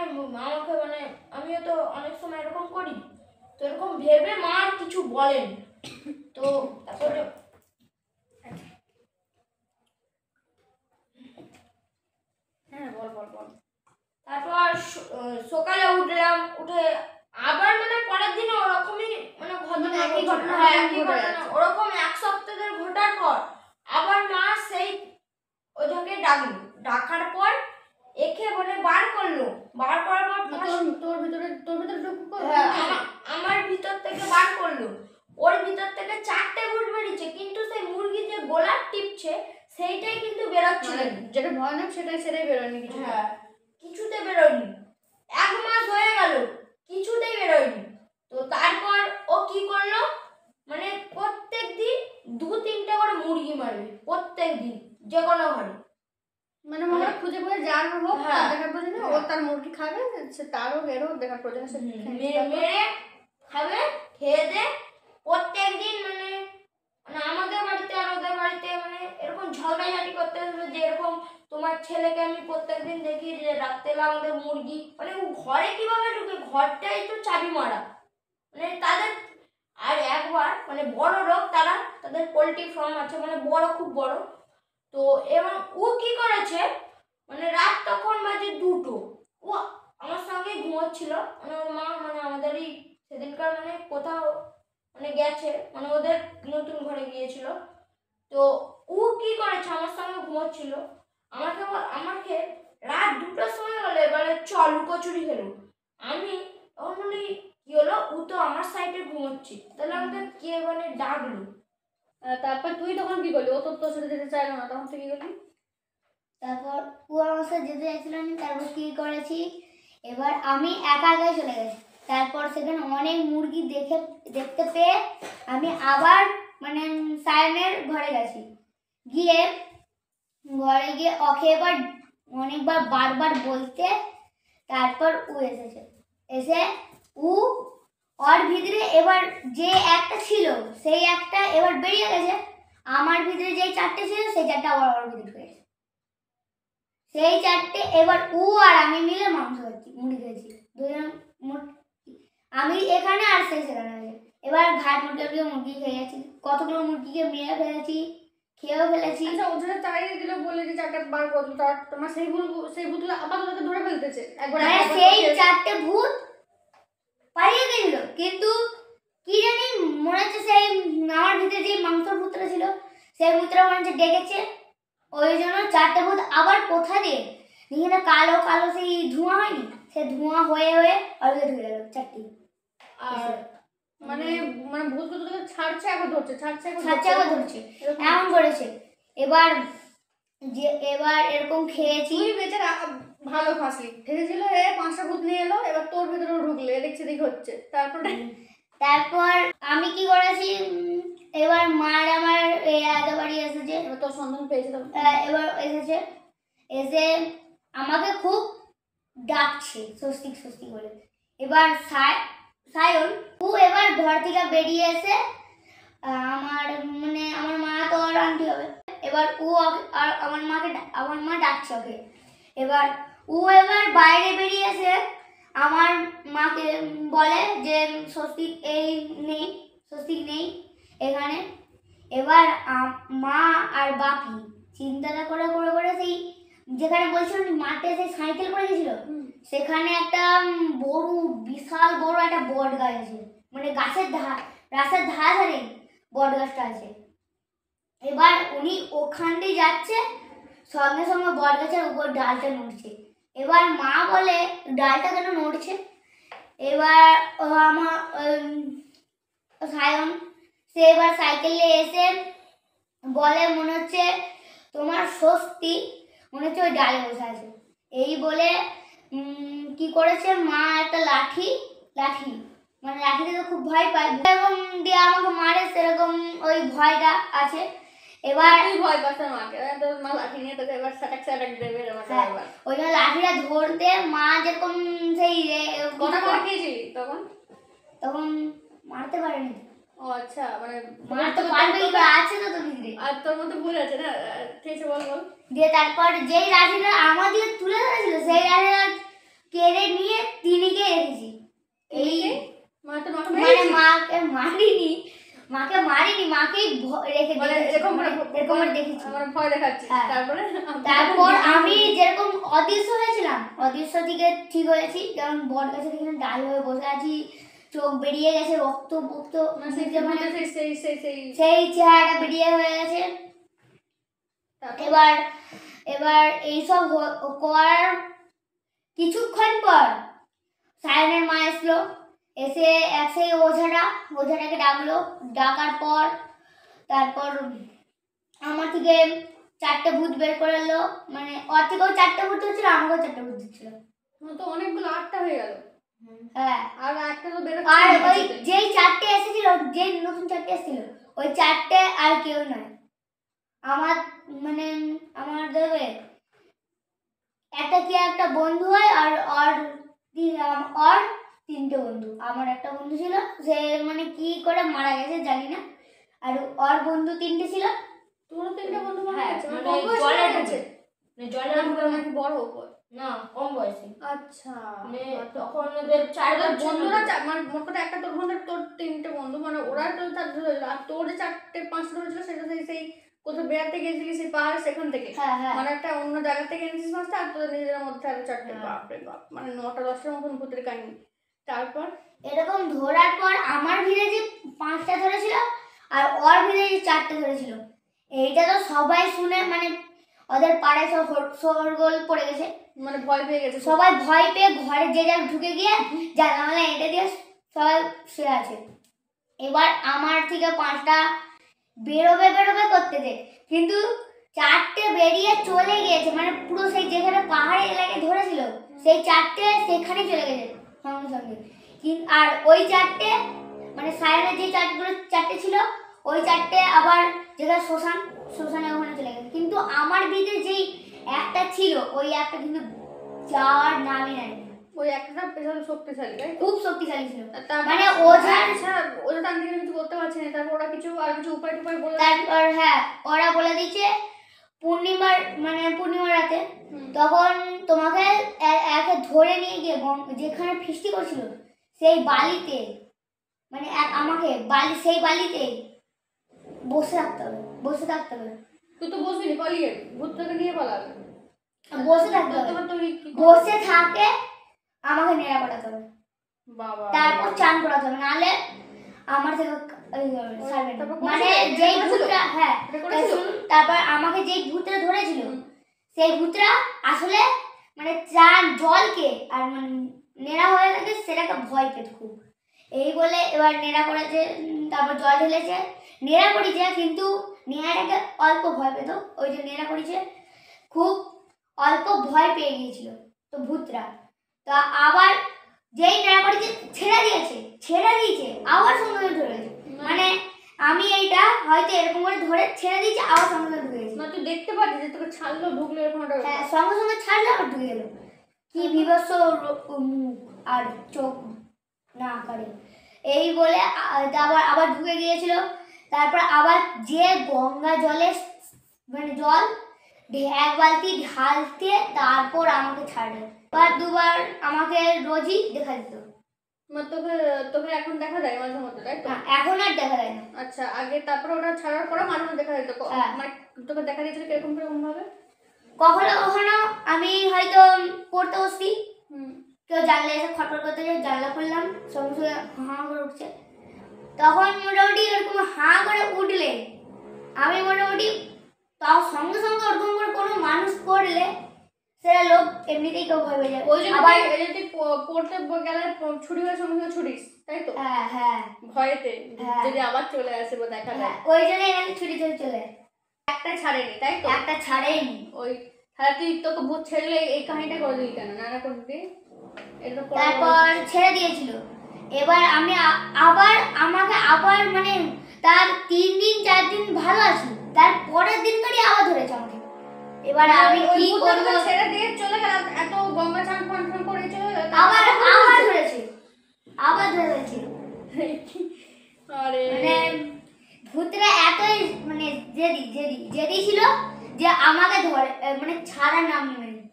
আমাকে মানে আমিও তো অনেক সময় এরকম করি, তো এরকম ভেবে মা আর কিছু বলেন। তো তারপরে হ্যাঁ বল বল বল। তারপর সকালে উঠলাম, উঠে আবার মানে পরের দিন ওরকমই মানে ঘটনা, একই ঘটনা হ্যাঁ, একই ঘটে ঘটনা যাচ্ছে। ওরকম 1 সপ্তাহ ধরে ঘটার পর আবার মা সেই ওটাকে ডাকলো, ডাকার পর একে বলে বার করলো, বার করার পর তোর ভিতরে ঢুকবো। হ্যাঁ, আমার ভিতর থেকে বার করলো। ওর ভিতর থেকে 4টে ভূত বেরিয়েছে, কিন্তু সেই মুরগি যে গোলাপ টিপছে সেইটাই কিন্তু বেরোচ্ছিল না। যেটা ভয়ানক সেটাই বেরোয়নি কিছু। হ্যাঁ, কিছুতে বেরোয়নি। 1 মাস হয়ে গেল, কিছুতেই বেরোয়নি। তো তারপর ও কি করলো, মানে প্রত্যেকদিন 2-3টে করে মুরগি মারবে, প্রত্যেকদিন যে কোনো ঘরে। মানে আমরা খুঁজে খুঁজে যার হোক হ্যাঁ। তার দেখার প্রয়োজনে ও তার মুরগি খাবে, সে তারও এরও দেখার প্রয়োজনে সে মেরে খাবে, খেয়ে দে প্রত্যেকদিন। মানে মানে আমাদের বাড়িতে আর ওদের বাড়িতে মানে এরকম ঝগড়াঝাটি করতে হলো, যে এরকম তোমার ছেলেকে আমি প্রত্যেকদিন দেখি যে রাত্রেবেলা আমাদের মুরগি, মানে ও ঘরে কিভাবে ঢুকে, ঘরটাই তো চাবি মারা। মানে তাদের আর একবার মানে বড় লোক, তাদের পোল্ট্রি ফার্ম আছে, মানে বড়, খুব বড়। তো এবং ও কি করেছে, মানে রাত তখন বাজে 2টো, ও আমার সঙ্গে ঘুমোচ্ছিল। মানে ওর মা মানে আমাদেরই সেদিনকার মানে কোথাও মানে গেছে, মানে ওদের নতুন ঘরে গিয়েছিল। তো ও কি করেছে, আমার সঙ্গে ঘুমোচ্ছিল, আমাকে রাত 2টোর সময় বলে এবারে চল লুকোচুরি খেলো। আমি তখন বলি কি হলো, ও তো আমার সাইডে ঘুমোচ্ছি, তাহলে আমাকে কে মানে ডাকলো। তারপর তুই তখন কি করলি? ও তোর সাথে যেতে চাইলো না, তখন তুই কি করলি? তারপর ও আমার সাথে যেতে চাইছিল না, তারপর কি করেছি, এবার আমি একা একাই চলে গেছি। তারপর সেখানে অনেক মুরগি দেখতে পেয়ে আমি আবার মানে সায়নের ঘরে গেছি। ঘরে গিয়ে ওকে এবার অনেকবার বারবার বলতে, তারপর ও এসে ওর ভিতরে এবার যে একটা ছিল সেই একটা এবার বেরিয়ে গেছে, আমার ভিতরে যে 4টে ছিল সেই 4টে আবার ওর ভিতরে ঢুকে গেছে। সেই 4টে এবার ও আর আমি মিলে মাংস খাচ্ছি, মুরগি খেয়েছি দুজন। আমি এখানে আর সেই সেখানে আছে। এবার ঘাট মুরগি খেয়ে গেছি, কতগুলো মুরগিকে মেরে ফেলেছি, খেয়েও ফেলেছি। আচ্ছা, ওদের তাড়িয়ে দিল বলে যে 4টা বার করলো, তার তোমার সেই ভূতগুলো আবার তোদেরকে ধরে ফেলতেছে একবার। হ্যাঁ, সেই 4টে ভূত পালিয়ে গেছিল, কিন্তু কি জানি মনে হচ্ছে সেই আমার ভিতরে যে মাংসর ভূতটা ছিল সেই ভূতটা মনে হচ্ছে ডেকেছে, ওই জন্য 4টে ভূত আবার কোথা দিয়ে এখানে কালো কালো সেই ধোঁয়া হয়নি, সে ধোঁয়া হয়ে হয়ে আর ঢুকে গেল 4টি। আর মানে মানে ভূতগুলো তোদের ছাড়ছে একবার ধরছে, ছাড়ছে একবার ধরছে, এমন করেছে। এবার এরকম খেয়েছি। তুই বেচারা ভালো ফাঁসলি, ঠেকেছিল 5টা ভূত নিয়ে এলো, এবার তোর ভেতরেও ঢুকলে দেখছে দেখি হচ্ছে। তারপর আমি কি করেছি, এবার মার আমার আগে বাড়ি এসেছে, এবার তোর সন্ধান পেয়েছে। এবার এসে আমাকে খুব ডাকছে স্বস্তিক স্বস্তিক বলে। এবার সায়ন ও এবার ঘর থেকে বেরিয়ে এসে আমার মা তো ওর আন্টি হবে, এবার ও আর আমার মা ডাকছে ওকে। এবার বাইরে বেরিয়ে এসে আমার মাকে বলে যে স্বস্তিক নেই এখানে। এবার মা আর বাপি চিন্তাটা করে করে করে সেই যেখানে বলছিল মাঠে সেই সাইকেল করে গেছিল, সেখানে একটা বিশাল বড় একটা বট গাছ আছে, মানে রাস্তার ধারে বট গাছটা আছে। এবার উনি ওখান দিয়ে যাচ্ছে, সঙ্গে সঙ্গে বট গাছের উপর ডালটা নড়ছে। এবার মা বলে ডালটা কেন নড়ছে, এবার আমার সায়ন সে সে এবার সাইকেল নিয়ে এসে বলে মনে হচ্ছে তোমার স্বস্তি, মনে হচ্ছে ওই ডালে বসে আছে। এই বলে কি করেছে মা একটা লাঠি মানে লাঠিতে তো খুব ভয় পায় এবং দিয়ে আমাকে মারে, সেরকম ওই ভয়টা আছে। এবার তুই ভয় পাস না মাকে, তোর মা লাঠি নিয়ে তোকে এবার সাটাক দেবে এবার। ওই জন্য লাঠিটা ধরতে মা যেরকম সেই কটা মার খেয়েছিলি তখন? তখন মারতে পারেনি। ও আচ্ছা, মানে মারতে পারবে কি আছে তো তোর ভিতরে, আর তোর মধ্যে ভুল আছে না, ঠিক আছে বল। দিয়ে তারপর যেই লাঠিটা আমার দিকে তুলে ধরেছিল সেই লাঠিটা কেড়ে নিয়ে তিনিকে রেখেছি। এই মানে মাকে মারিনি, মাকেই রেখে মানে এরকম দেখেছি, মানে ভয় দেখাচ্ছি। তারপর আমি যেরকম অদৃশ্য হয়েছিলাম, অদৃশ্য থেকে ঠিক হয়েছি, যেমন বট গাছের এখানে ডাল হয়ে বসে আছি, চোখ বেরিয়ে গেছে, রক্ত বক্ত সেই চেহারাটা বেরিয়ে হয়ে গেছে। এবার এইসব করার কিছুক্ষণ পর সায়নের মা এসলো, এসে সেই ওঝাটাকে ডাকলো, ডাকার পর তারপর আমার থেকে 4টে ভূত বের করে এলো, মানে ওর থেকেও 4টে ভূত হচ্ছিল, আমাকেও 4টে ভূত দিচ্ছিল, তো অনেকগুলো 8টা হয়ে গেল। হ্যাঁ, আর একটা তো বের আর ওই যেই 4টে এসেছিল, যে নতুন 4টে এসেছিল, ওই 4টে আর কেউ নয়, আমার মানে আমার দেবে একটা কি একটা বন্ধু হয়, আর ওর 3টে বন্ধু। আমার একটা বন্ধু ছিল, সে মানে কি করে মারা গেছে জানি না, আর ওর বন্ধু 3টে ছিল। তোরও 3টে বন্ধু মারা গেছে? জলের নাকি বড় না, কম বয়সী। আচ্ছা, তখন ওদের 4 বন্ধুরা মানে মোট কথা একটা তোর বন্ধু, তোর 3টে বন্ধু, মানে ওরা তো আর তোর যে 4টে 5টে হয়েছিল সেটা সেই কোথাও বেড়াতে গেছিলি সেই পাহাড় সেখান থেকে, মানে একটা অন্য জায়গা থেকে এনেছিস মাছটা, আর তোদের নিজেদের মধ্যে আরো 4টে। বাপরে বাপ, মানে 9টা 10টার মতন ভূতের কাহিনী। তারপর এরকম ধরার পর আমার ভিড়ে যে 5টা ধরেছিল আর ওর ভিড়ে যে 4টে ধরেছিল, এইটা তো সবাই শুনে মানে ওদের পাড়ায় সব শোরগোল পড়ে গেছে, মানে ভয় পেয়ে গেছে সবাই, ভয় পেয়ে ঘরে যে যার ঢুকে গিয়ে জানালা এটা দিয়ে সবাই শুয়ে আছে। এবার আমার থেকে 5টা বেরোবে করতেছে, কিন্তু 4টে বেরিয়ে চলে গিয়েছে, মানে পুরো সেই যেখানে পাহাড়ি এলাকায় ধরেছিল সেই 4টে সেখানে চলে গেছে সঙ্গে সঙ্গে। আর ওই 4টে মানে সাইডে যে 4টে ছিল, ওই 4টে আবার যেখানে শ্মশানে ওখানে চলে গেছে, কিন্তু আমার ভিতরে যেই একটা ছিল, ওই একটা কিন্তু যাওয়ার নামই নাই। ওই একটা পেছন শক্তিশালী, তাই খুব শক্তিশালী ছিল, মানে ওঝা টান থেকে কিছু করতে পারছে না। তারপর ওরা কিছু উপায় বলে, তারপর হ্যাঁ ওরা বলে দিচ্ছে পূর্ণিমার রাতে তখন তোমাকে একে ধরে নিয়ে গিয়ে যেখানে ফিস্টি করছিল সেই বালিতে, মানে আমাকে সেই বালিতে বসে থাকতে হবে। তুই তো বসবি না, পালিয়ে ভূত থেকে নিয়ে পালাবে, বসে থাকতে হবে, বসে থাকে আমাকে নেড়া করাতে হবে, বাবা, তারপর চান করাতে হবে, নাহলে আমার থেকে মানে যেই ভূতটা, হ্যাঁ তারপর আমাকে যেই ভূতটা ধরেছিল সেই ভূতটা আসলে মানে জলকে আর মানে নেড়া হয়ে থাকে সেটাকে ভয় পেত খুব। এই বলে এবার নেড়া করেছে, তারপর জল ঢেলেছে, নেড়া করেছে, কিন্তু নেড়াটাকে অল্প ভয় পেত, ওই যে নেড়া করেছে খুব অল্প ভয় পেয়ে গিয়েছিল তো ভূতরা। তা আবার যেই নেড়া করেছে ছেড়ে দিয়েছে আবার সঙ্গে ধরেছে, মানে আমি এইটা হয়তো এরকম করে ধরে ছেড়ে দিয়েছি, আবার সঙ্গে ঢুকে গেছে। না তুই দেখতে পাচ্ছিস যে তোকে ছাড়লো, ঢুকলো এরকম একটা, হ্যাঁ সঙ্গে ছাড়লো আবার ঢুকে গেল, কি বিভৎস মুখ আর চোখ না করে। এই বলে আবার ঢুকে গিয়েছিল। তারপর আবার যে গঙ্গা জলে মানে জল 1 বালতি ঢালতে তারপর আমাকে ছাড়ে, আর 2বার আমাকে রোজই দেখা দিত। তোকে এখন দেখা যায় মাঝে মধ্যে, তাই তো? এখন আর দেখা যায় না। আচ্ছা, আগে তারপর ওটা ছাড়ার পরে মাঝে মধ্যে দেখা যেত, মানে তোকে দেখা দিয়েছিল কিরকম ভাবে? কখনো আমি হয়তো পড়তে বসছি, কেউ জানলা এসে খটখট করতে যায়, জানলা খুললাম, সঙ্গে সঙ্গে হাঁ করে উঠছে, তখন মোটামুটি এরকম হাঁ করে উঠলে আমি মোটামুটি তাও সঙ্গে ওরকম করে কোনো মানুষ করলে সেটা লোক এমনিতেই কেউ ভয় পেয়ে যায়। ওই জন্য আবার তুই পড়তে গেলে ছুটি হয়ে সঙ্গে ছুটিস, তাই তো? হ্যাঁ হ্যাঁ ভয়েতে হ্যাঁ। যদি আবার চলে আসে বা দেখা হ্যাঁ, যায়। ওই জন্য এখানে ছুটি চলে চলে একটা ছাড়েনি তাই তো? একটা ছাড়েনি। ওই তাহলে তুই তোকে ভূত ছেড়ে দিলে এই কাহিনীটা করে দিলি কেন? না না করবি এটা করে তারপর ছেড়ে দিয়েছিল। এবার আমি আবার আমাকে আবার মানে তার 3 দিন 4 দিন ভালো আছি, তার পরের দিন করে আবার ধরেছে আমাকে। এবার আমি ওই কি ভূতটাকে করব? ছেড়ে দিয়ে চলে গেল, এত গঙ্গা চান ফান ফান করে চলে গেল, আবার আবার ধরেছে, আবার ধরেছে। আরে মানে ভূতরা এতই মানে জেদি জেদি জেদি ছিল যে আমাকে ধরে মানে ছাড়ার নাম নেয়নি।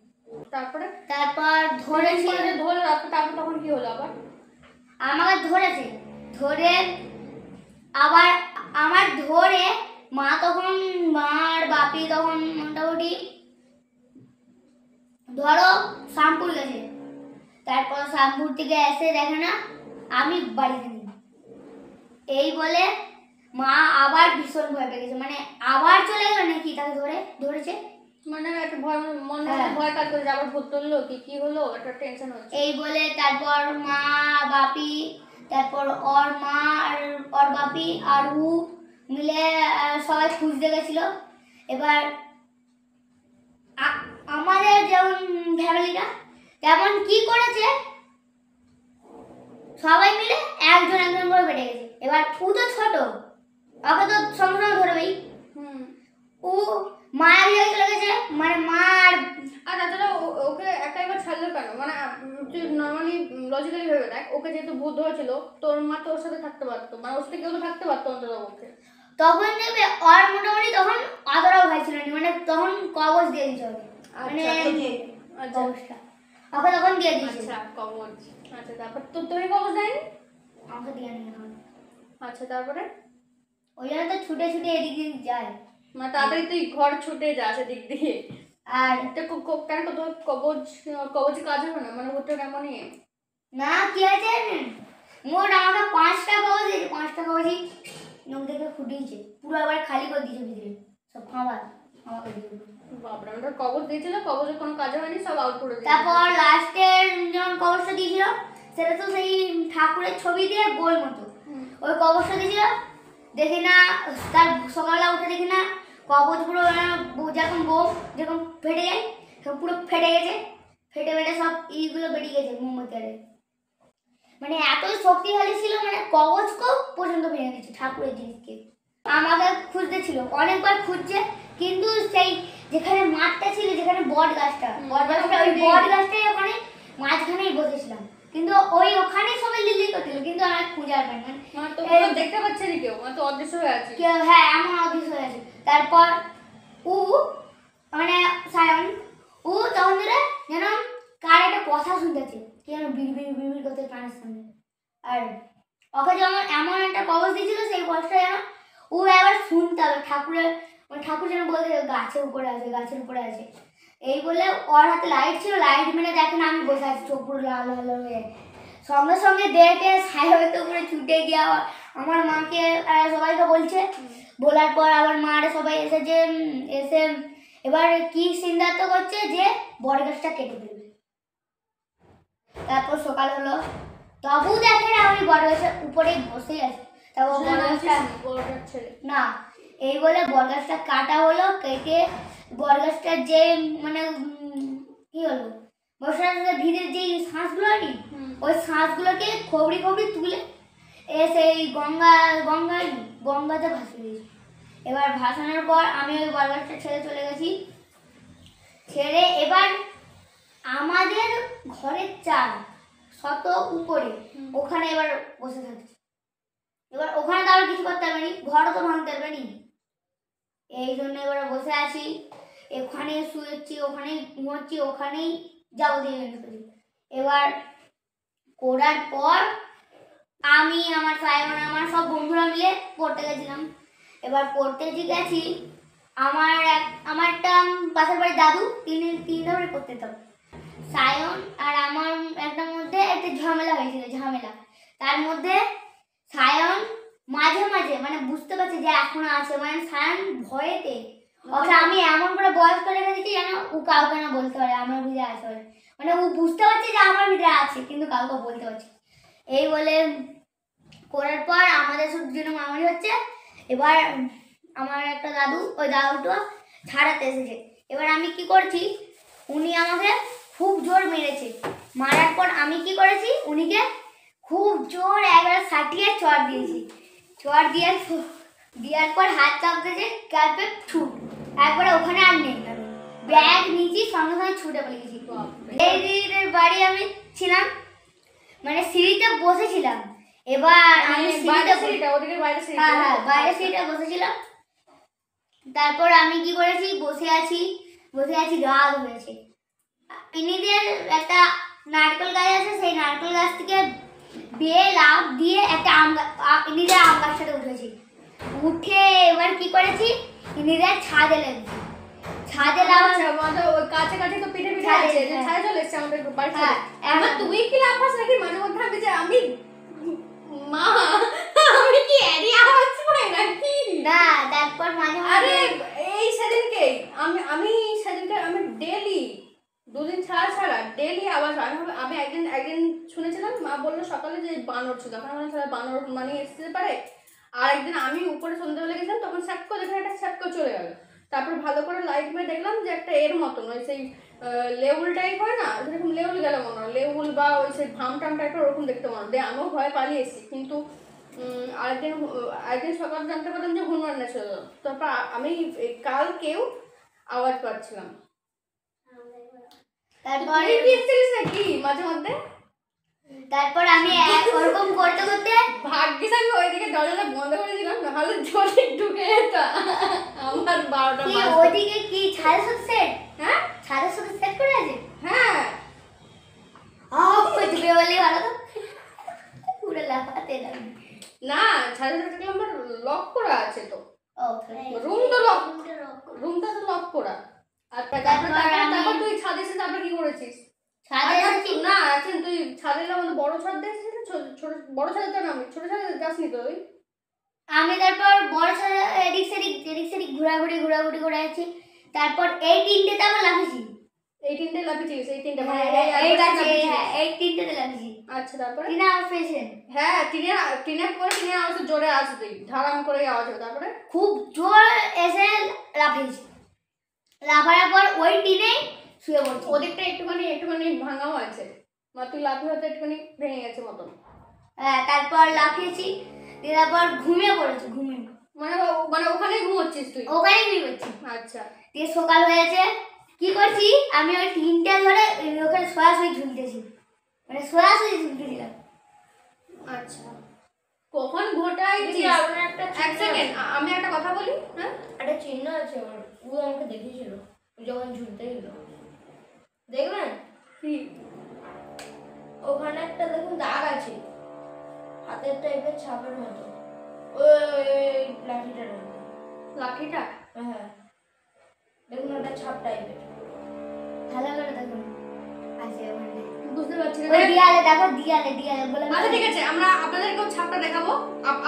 তারপরে তারপর ধরেছে, ধরে তারপর তখন কি হলো আবার? আমাকে ধরেছে, ধরে আবার আমার ধরে মা তখন মার বাপি তখন মোটামুটি ধরো শ্যামপুর গেছে। তারপর শ্যামপুর থেকে এসে দেখে না আমি বাড়িতে নেই, এই বলে মা আবার ভীষণ ভয় পেয়ে গেছে, মানে আবার চলে গেল নাকি তাকে ধরেছে। মানে একটা ভয় মনে হ্যাঁ। ভয় কাজ করে, আবার ভূত ধরলো কি হলো, একটা টেনশন হচ্ছে। এই বলে তারপর মা বাপি, তারপর ওর মা আর ওর বাপি আর ও মিলে সবাই খুঁজতে গেছিল। এবার আমাদের যেমন ফ্যামিলিটা তেমন কি করেছে, সবাই মিলে একজন একজন করে বেড়ে গেছে। এবার ও তো ছোট, ওকে তো সঙ্গে সঙ্গে ধরবেই। ও মা আগে চলে গেছে, মানে মা আর তাছাড়া ওকে একবার ছাড়লো কেন? মানে তুই নর্মালি লজিক্যালি ভেবে দেখ, ওকে যেহেতু ভূত ধরেছিল, তোর মা তো ওর সাথে থাকতে পারতো, মানে ওর সাথে কেউ তো থাকতে পারতো অন্তত পক্ষে। তখন দেখবে ওর মোটামুটি তখন আদরাও ভয় ছিল না, মানে তখন কবজ দিয়ে দিয়েছে ওকে, মানে কবজটা ওকে তখন দিয়ে দিয়েছে। আচ্ছা কবজ, আচ্ছা তারপর তুমি কবজ দেয়নি? আমাকে দিয়ে নি এখন। আচ্ছা তারপরে ওই জন্য তো ছুটে ছুটে এদিক দিয়ে যায়, মানে তাড়াতাড়ি তুই ঘর ছুটে যাস এদিক দিয়ে। আর কেন তোর কবজ কাজ হবে না? মানে ভূতটা কেমনই না কি হয়েছে মোট আমাকে 5টা কবজ দিয়েছে, 5টা কবজই নখ দেখে ফুটিয়েছে, পুরো আবার খালি করে দিয়েছে ভিতরে সব খাবার আমাকে দিয়ে। বাপরে, আমাদের কবজ দিয়েছিল, কবজের কোনো কাজ হয়নি, সব আউট করে দিয়েছে। তারপর লাস্টের যখন কবজটা দিয়েছিল সেটা তো সেই ঠাকুরের ছবি দিয়ে গোল মতো ওই কবজটা দিয়েছিল, দেখি না তার সকালবেলা উঠে দেখি না কবজ পুরো যেরকম বোম যেরকম ফেটে যায় সব পুরো ফেটে গেছে, ফেটে ফেটে সব ইগুলো বেরিয়ে গেছে মোমবাতি। মানে এতই শক্তিশালী ছিল, মানে কবজকেও পর্যন্ত ভেঙে দিচ্ছে ঠাকুরের জিনিসকে। আমাকে খুঁজতে ছিল, অনেকবার খুঁজছে, কিন্তু সেই যেখানে মাঠটা ছিল, যেখানে বট গাছটা ওই বট গাছটাই ওখানে মাঝখানেই বসেছিলাম, কিন্তু ওই ওখানেই সবাই লিলি করছিল, কিন্তু আমার খুঁজে আর পাইনি। মানে তো দেখতে পাচ্ছে না কেউ, মানে তো অদৃশ্য হয়ে আছে। হ্যাঁ এমন অদৃশ্য হয়ে আছে। তারপর ও মানে সায়ন ও তখন ধরে যেন কার একটা কথা শুনতেছে, কি যেন বিড় করতে কানের সামনে, আর ওকে যেমন এমন একটা কবজ দিয়েছিল সেই কবজটা যেন ও এবার শুনতে হবে ঠাকুরের, মানে ঠাকুর যেন বলতে গাছের উপরে আছে, গাছের উপরে আছে। এই বলে ওর হাতে লাইট ছিল, লাইট মেরে দেখেন আমি বসে আছি, চোখ পুরো লাল লাল হয়ে, সঙ্গে সঙ্গে দেখে সায়নের উপরে ছুটে গিয়ে আমার মাকে সবাইকে বলছে, বলার পর আবার মারা সবাই এসেছে, এসে এবার কি সিদ্ধান্ত করছে যে বড় গাছটা কেটে দেবে। তারপর সকাল হলো, তবু দেখে না আমি বড় গাছের উপরেই বসেই আছি। তারপর বড় গাছটা না এই বলে বড় গাছটা কাটা হলো, কেটে বড় গাছটার যে মানে কি হলো বর্ষার ভিড়ের যে শ্বাসগুলো আনি ওই শ্বাসগুলোকে খবরি খবরি তুলে সেই গঙ্গাতে ভাসিয়ে দিয়েছি। এবার ভাসানোর পর আমি ওই বড় গাছটা ছেড়ে চলে গেছি, ছেড়ে এবার আমাদের ঘরের চাল শত উপরে ওখানে এবার বসে থাকছি। এবার ওখানে তো আর কিছু করতে পারবে নি, ঘরও তো ভাঙতে পারবে নি, এই জন্য এবার বসে আছি, এখানে শুয়েছি, ওখানেই ঘুমোচ্ছি, ওখানেই যাবতীয় জিনিস করি। এবার করার পর আমি আমার সায়ন আমার সব বন্ধুরা মিলে পড়তে গেছিলাম। এবার পড়তে গেছি, আমার একটা পাশের বাড়ির দাদু তিন ধরে পড়তে যেতাম। সায়ন আর আমার একটার মধ্যে একটা ঝামেলা হয়েছিল, তার মধ্যে সায়ন মাঝে মাঝে মানে বুঝতে পারছে যে এখনো আছে, মানে সায়ন ভয়েতে ওকে আমি এমন করে বয়স করে রেখে দিচ্ছি যেন ও কাউকে না বলতে পারে আমার ভিতরে আছে, মানে ও বুঝতে পারছে যে আমার ভিতরে আছে কিন্তু কাউকে বলতে পারছে। এই বলে করার পর আমাদের জন্য মারামারি হচ্ছে। এবার আমার একটা দাদু, ওই দাদুটা ছাড়াতে এসেছে। এবার আমি কি করছি, উনি আমাকে খুব জোর মেরেছে। মারার পর আমি কি করেছি, উনিকে খুব জোর একবার সাটিয়ে চড় দিয়েছি। চড় দেওয়ার পর হাত চাপতেছে, কাপে ছুট একবারে ওখানে আর নেই। ব্যাগ নিয়েছি, সঙ্গে সঙ্গে ছুটে পড়ে গেছি। এই দিদিদের বাড়ি আমি ছিলাম, মানে সিঁড়িতে বসেছিলাম। এবার আমি বাইরে সিঁড়িতে বসেছিলাম। তারপর আমি কি করেছি, বসে আছি রাত হয়েছে। ইনিদের একটা নারকেল গাছ আছে, সেই নারকেল গাছ থেকে বেয়ে লাফ দিয়ে একটা ইনিদের আম গাছটাতে উঠেছি। উঠে এবার কি করেছি, ইনিদের ছাদে লেগেছি। ছাদে কাছাকাছি তো পিঠে আছে, ছাদে চলে এসছে আমাদের বাড়ি। এবার তুই কি লাফাস নাকি মাঝে মধ্যে? আমি যে আমি মা আমি কি এরিয়া আওয়াজ পাই নাকি? না, তারপর মাঝে আরে এই সেদিনকে আমি ডেইলি 2 দিন ছাড়া ডেইলি আওয়াজ। আমি একদিন শুনেছিলাম, মা বললো সকালে যে বানর ছিল, তখন আমার সারা বানর মানে আসতে পারে। আর একদিন আমি উপরে সন্ধ্যাবেলা গেছিলাম, তখন স্যাটকো দেখে একটা স্যাটকো চলে গেল। তারপর ভালো করে লাইট মেরে দেখলাম যে একটা এর মতন ওই সেই লেউল টাইপ হয় না, যেরকম লেউল গেলে মনে হয়, লেউল বা ওই সেই ভাম টাম টাইপের ওরকম দেখতে মনে হয়। আমিও ভয় পালিয়ে এসেছি, কিন্তু আরেকদিন সকালে জানতে পারলাম যে হনুমান না ছিল। তারপর আমি কালকেও আওয়াজ পাচ্ছিলাম। তারপরে নাকি মাঝে মধ্যে? তারপর আমি ওরকম করতে করতে ভাগ্যিস আমি ওইদিকে দরজাটা বন্ধ করে দিলাম, নাহলে জলে ঢুকে যেত আমার 12টা। কি ওইদিকে কি ছাদের সাথে সেট? হ্যাঁ, ছাদের সাথে সেট করে আছে। হ্যাঁ ওই দুটো বললেই ভালো তো, পুরো লাফাতে লাগবে না। ছাদের সাথে আমার লক করা আছে তো। ও রুমটা তো লক করা। আর তারপর তুই ছাদে এসে তারপর কি করেছিস? ছাদে এসেছি না, এখন তুই ছাদে আমাদের বড় ছাদ দিয়েছিস, ছোট বড় ছাদে তো নামি, ছোট ছাদে যাসনি তো? আমি তারপর বড় ছাদে এদিক সেদিক ঘোরাঘুরি করে আছি। তারপর এই তিনটেতে আবার লাফিয়েছি। এই তিনটে লাফিয়েছিস? এই তিনটে এই তিনটেতে লাফিয়েছি। আচ্ছা, তারপরে টিনা আমার পেছন। হ্যাঁ, টিনের পরে টিনের আওয়াজ জোরে আসবে, ধারাম করে আওয়াজ হবে। তারপরে খুব জোর এসে লাফিয়েছি। লাফানোর পর ওই টিনে শুয়ে পড়ছি। ওদিকটা একটুখানি ভাঙাও আছে, তুই লাফিয়ে হয়তো একটুখানি ভেঙে গেছে মতন। হ্যাঁ, তারপর লাফিয়েছি, তারপর ঘুমিয়ে পড়েছি। মানে ওখানেই ঘুমোচ্ছিস তুই? ওখানেই ঘুমিয়েছি। আচ্ছা, দিয়ে সকাল হয়েছে, কি করছি আমি ওই টিনটা ধরে ওখানে সরাসরি ঝুলতেছি, মানে সরাসরি ঝুলতেছিলাম। আচ্ছা, কখন ঘটাইছিস? এক সেকেন্ড, আমি একটা কথা বলি। হ্যাঁ, একটা চিহ্ন আছে আমার, ও আমাকে দেখিয়েছিল যখন ঝুলতে গেল। দেখবেন কি ওখানে একটা দেখুন দাগ আছে, হাতের টাইপের ছাপের মতো, ওই লাঠিটার মধ্যে। লাঠিটা? হ্যাঁ, দেখুন ওটা ছাপ টাইপের। ভালো করে দেখুন আছে ওখানে, বুঝতে পারছি না। ওই দেয়ালে দেখো, দেয়ালে বলে। আচ্ছা, ঠিক আছে, আমরা আপনাদেরকেও ছাপটা দেখাবো।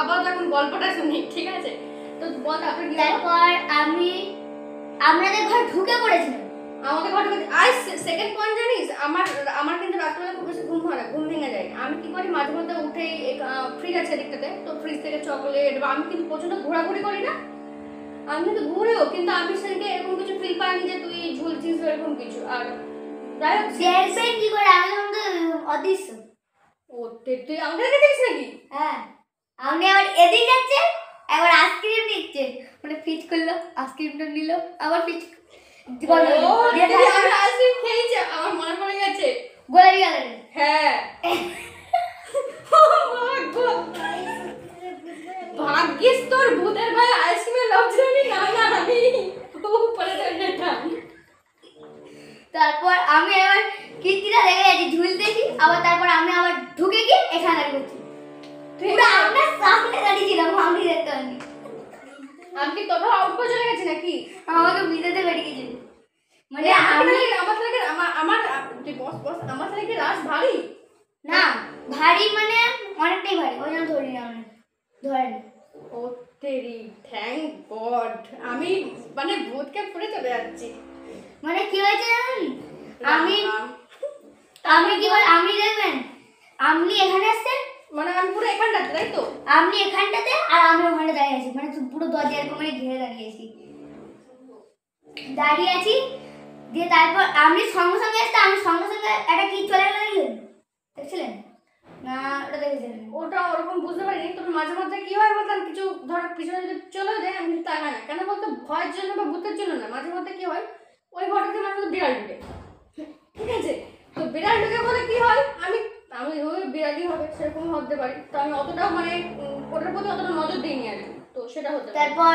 আবার এখন গল্পটা শুনি, ঠিক আছে? তো বল আপনার কি। তারপর আমাদের ঘর ঢুকে পড়েছিলাম। আমাদের ঘরে সেকেন্ড পয়েন্ট জানিস, আমার কিন্তু রাত্রেবেলা খুব বেশি ঘুম হয় না, ঘুম ভেঙে যায়। আমি কি করি, মাঝে মধ্যে উঠেই ফ্রিজ আছে এদিকটাতে, তো ফ্রিজ থেকে চকলেট, বা আমি কিন্তু প্রচন্ড ঘোরাঘুরি করি না, আমি কিন্তু ঘুরেও, কিন্তু আমি সেদিকে এরকম কিছু ফিল পাইনি যে তুই ঝুলছিস এরকম কিছু। আর যাই হোক, দেখবেন কি করে, আমি তখন তো অদৃশ্য। ও তুই আমাকে দেখেছিস নাকি? হ্যাঁ, আপনি আবার এদিক যাচ্ছে, একবার আইসক্রিম নিচ্ছে, মানে ফিট করলো, আইসক্রিমটা নিল, আবার ফিট আইসক্রিম খেয়েছি, আমার মনে পড়ে গেছে। গোলাপি কালারের। হ্যাঁ, ভাগ্যিস তোর ভূতের ভাই আইসক্রিমের লোভ ছিল না, আমি উপরে যেতাম। তারপর আমি আবার কীর্তিটা লেগে যাচ্ছি, ঝুলতেছি, আবার তারপর আমি আবার ঢুকে গিয়ে এখানে দাঁড়িয়ে করছি। পুরো আপনার সামনে দাঁড়িয়েছিলাম, আমি দেখতে পাইনি। আমি কি তোর আউট করে চলে গেছি নাকি? আমাকে বিদেতে বেরিয়ে গেছিল, মানে আমার ছেলে কি রাস ভারী না, ভারী মানে অনেকটাই ভারী, ওই জন্য ধরি না, ধরেনি। ও তেরি, থ্যাংক গড। আমি মানে ভূতকে পড়ে চলে যাচ্ছি। মানে কি হয়েছে জানেন, আমি কি বল, আপনি দেখবেন, আপনি এখানে আসছেন, মানে আমি পুরো এখানটাতে, তাই তো? আপনি এখানটাতে আর আমি ওখানে দাঁড়িয়ে আছি, মানে পুরো দরজা এরকম মানে ঘিরে দাঁড়িয়ে আছি। দিয়ে তারপর আপনি সঙ্গে সঙ্গে আসতে, আমি সঙ্গে সঙ্গে একটা কি চলে গেল দেখছিলেন না? ওটা দেখেছিলেন? ওটা ওরকম বুঝতে পারিনি, তবে মাঝে মধ্যে কি হয় বলতাম, কিছু ধর পিছনে যদি চলে যায় আমি তাকাই না, কেন বলতো ভয়ের জন্য বা ভূতের জন্য না, মাঝে মধ্যে কি হয় ওই ঘরটাতে মাঝে মধ্যে বিড়াল ঢুকে, ঠিক আছে? তো বিড়াল ঢুকে বলে কি হয়, আমি আমি ওই বিড়ালই হবে সেরকম ভাবতে পারি, তো আমি অতটাও মানে ওটার প্রতি অতটা নজর দিইনি আর কি, তো সেটা হতে পারে। তারপর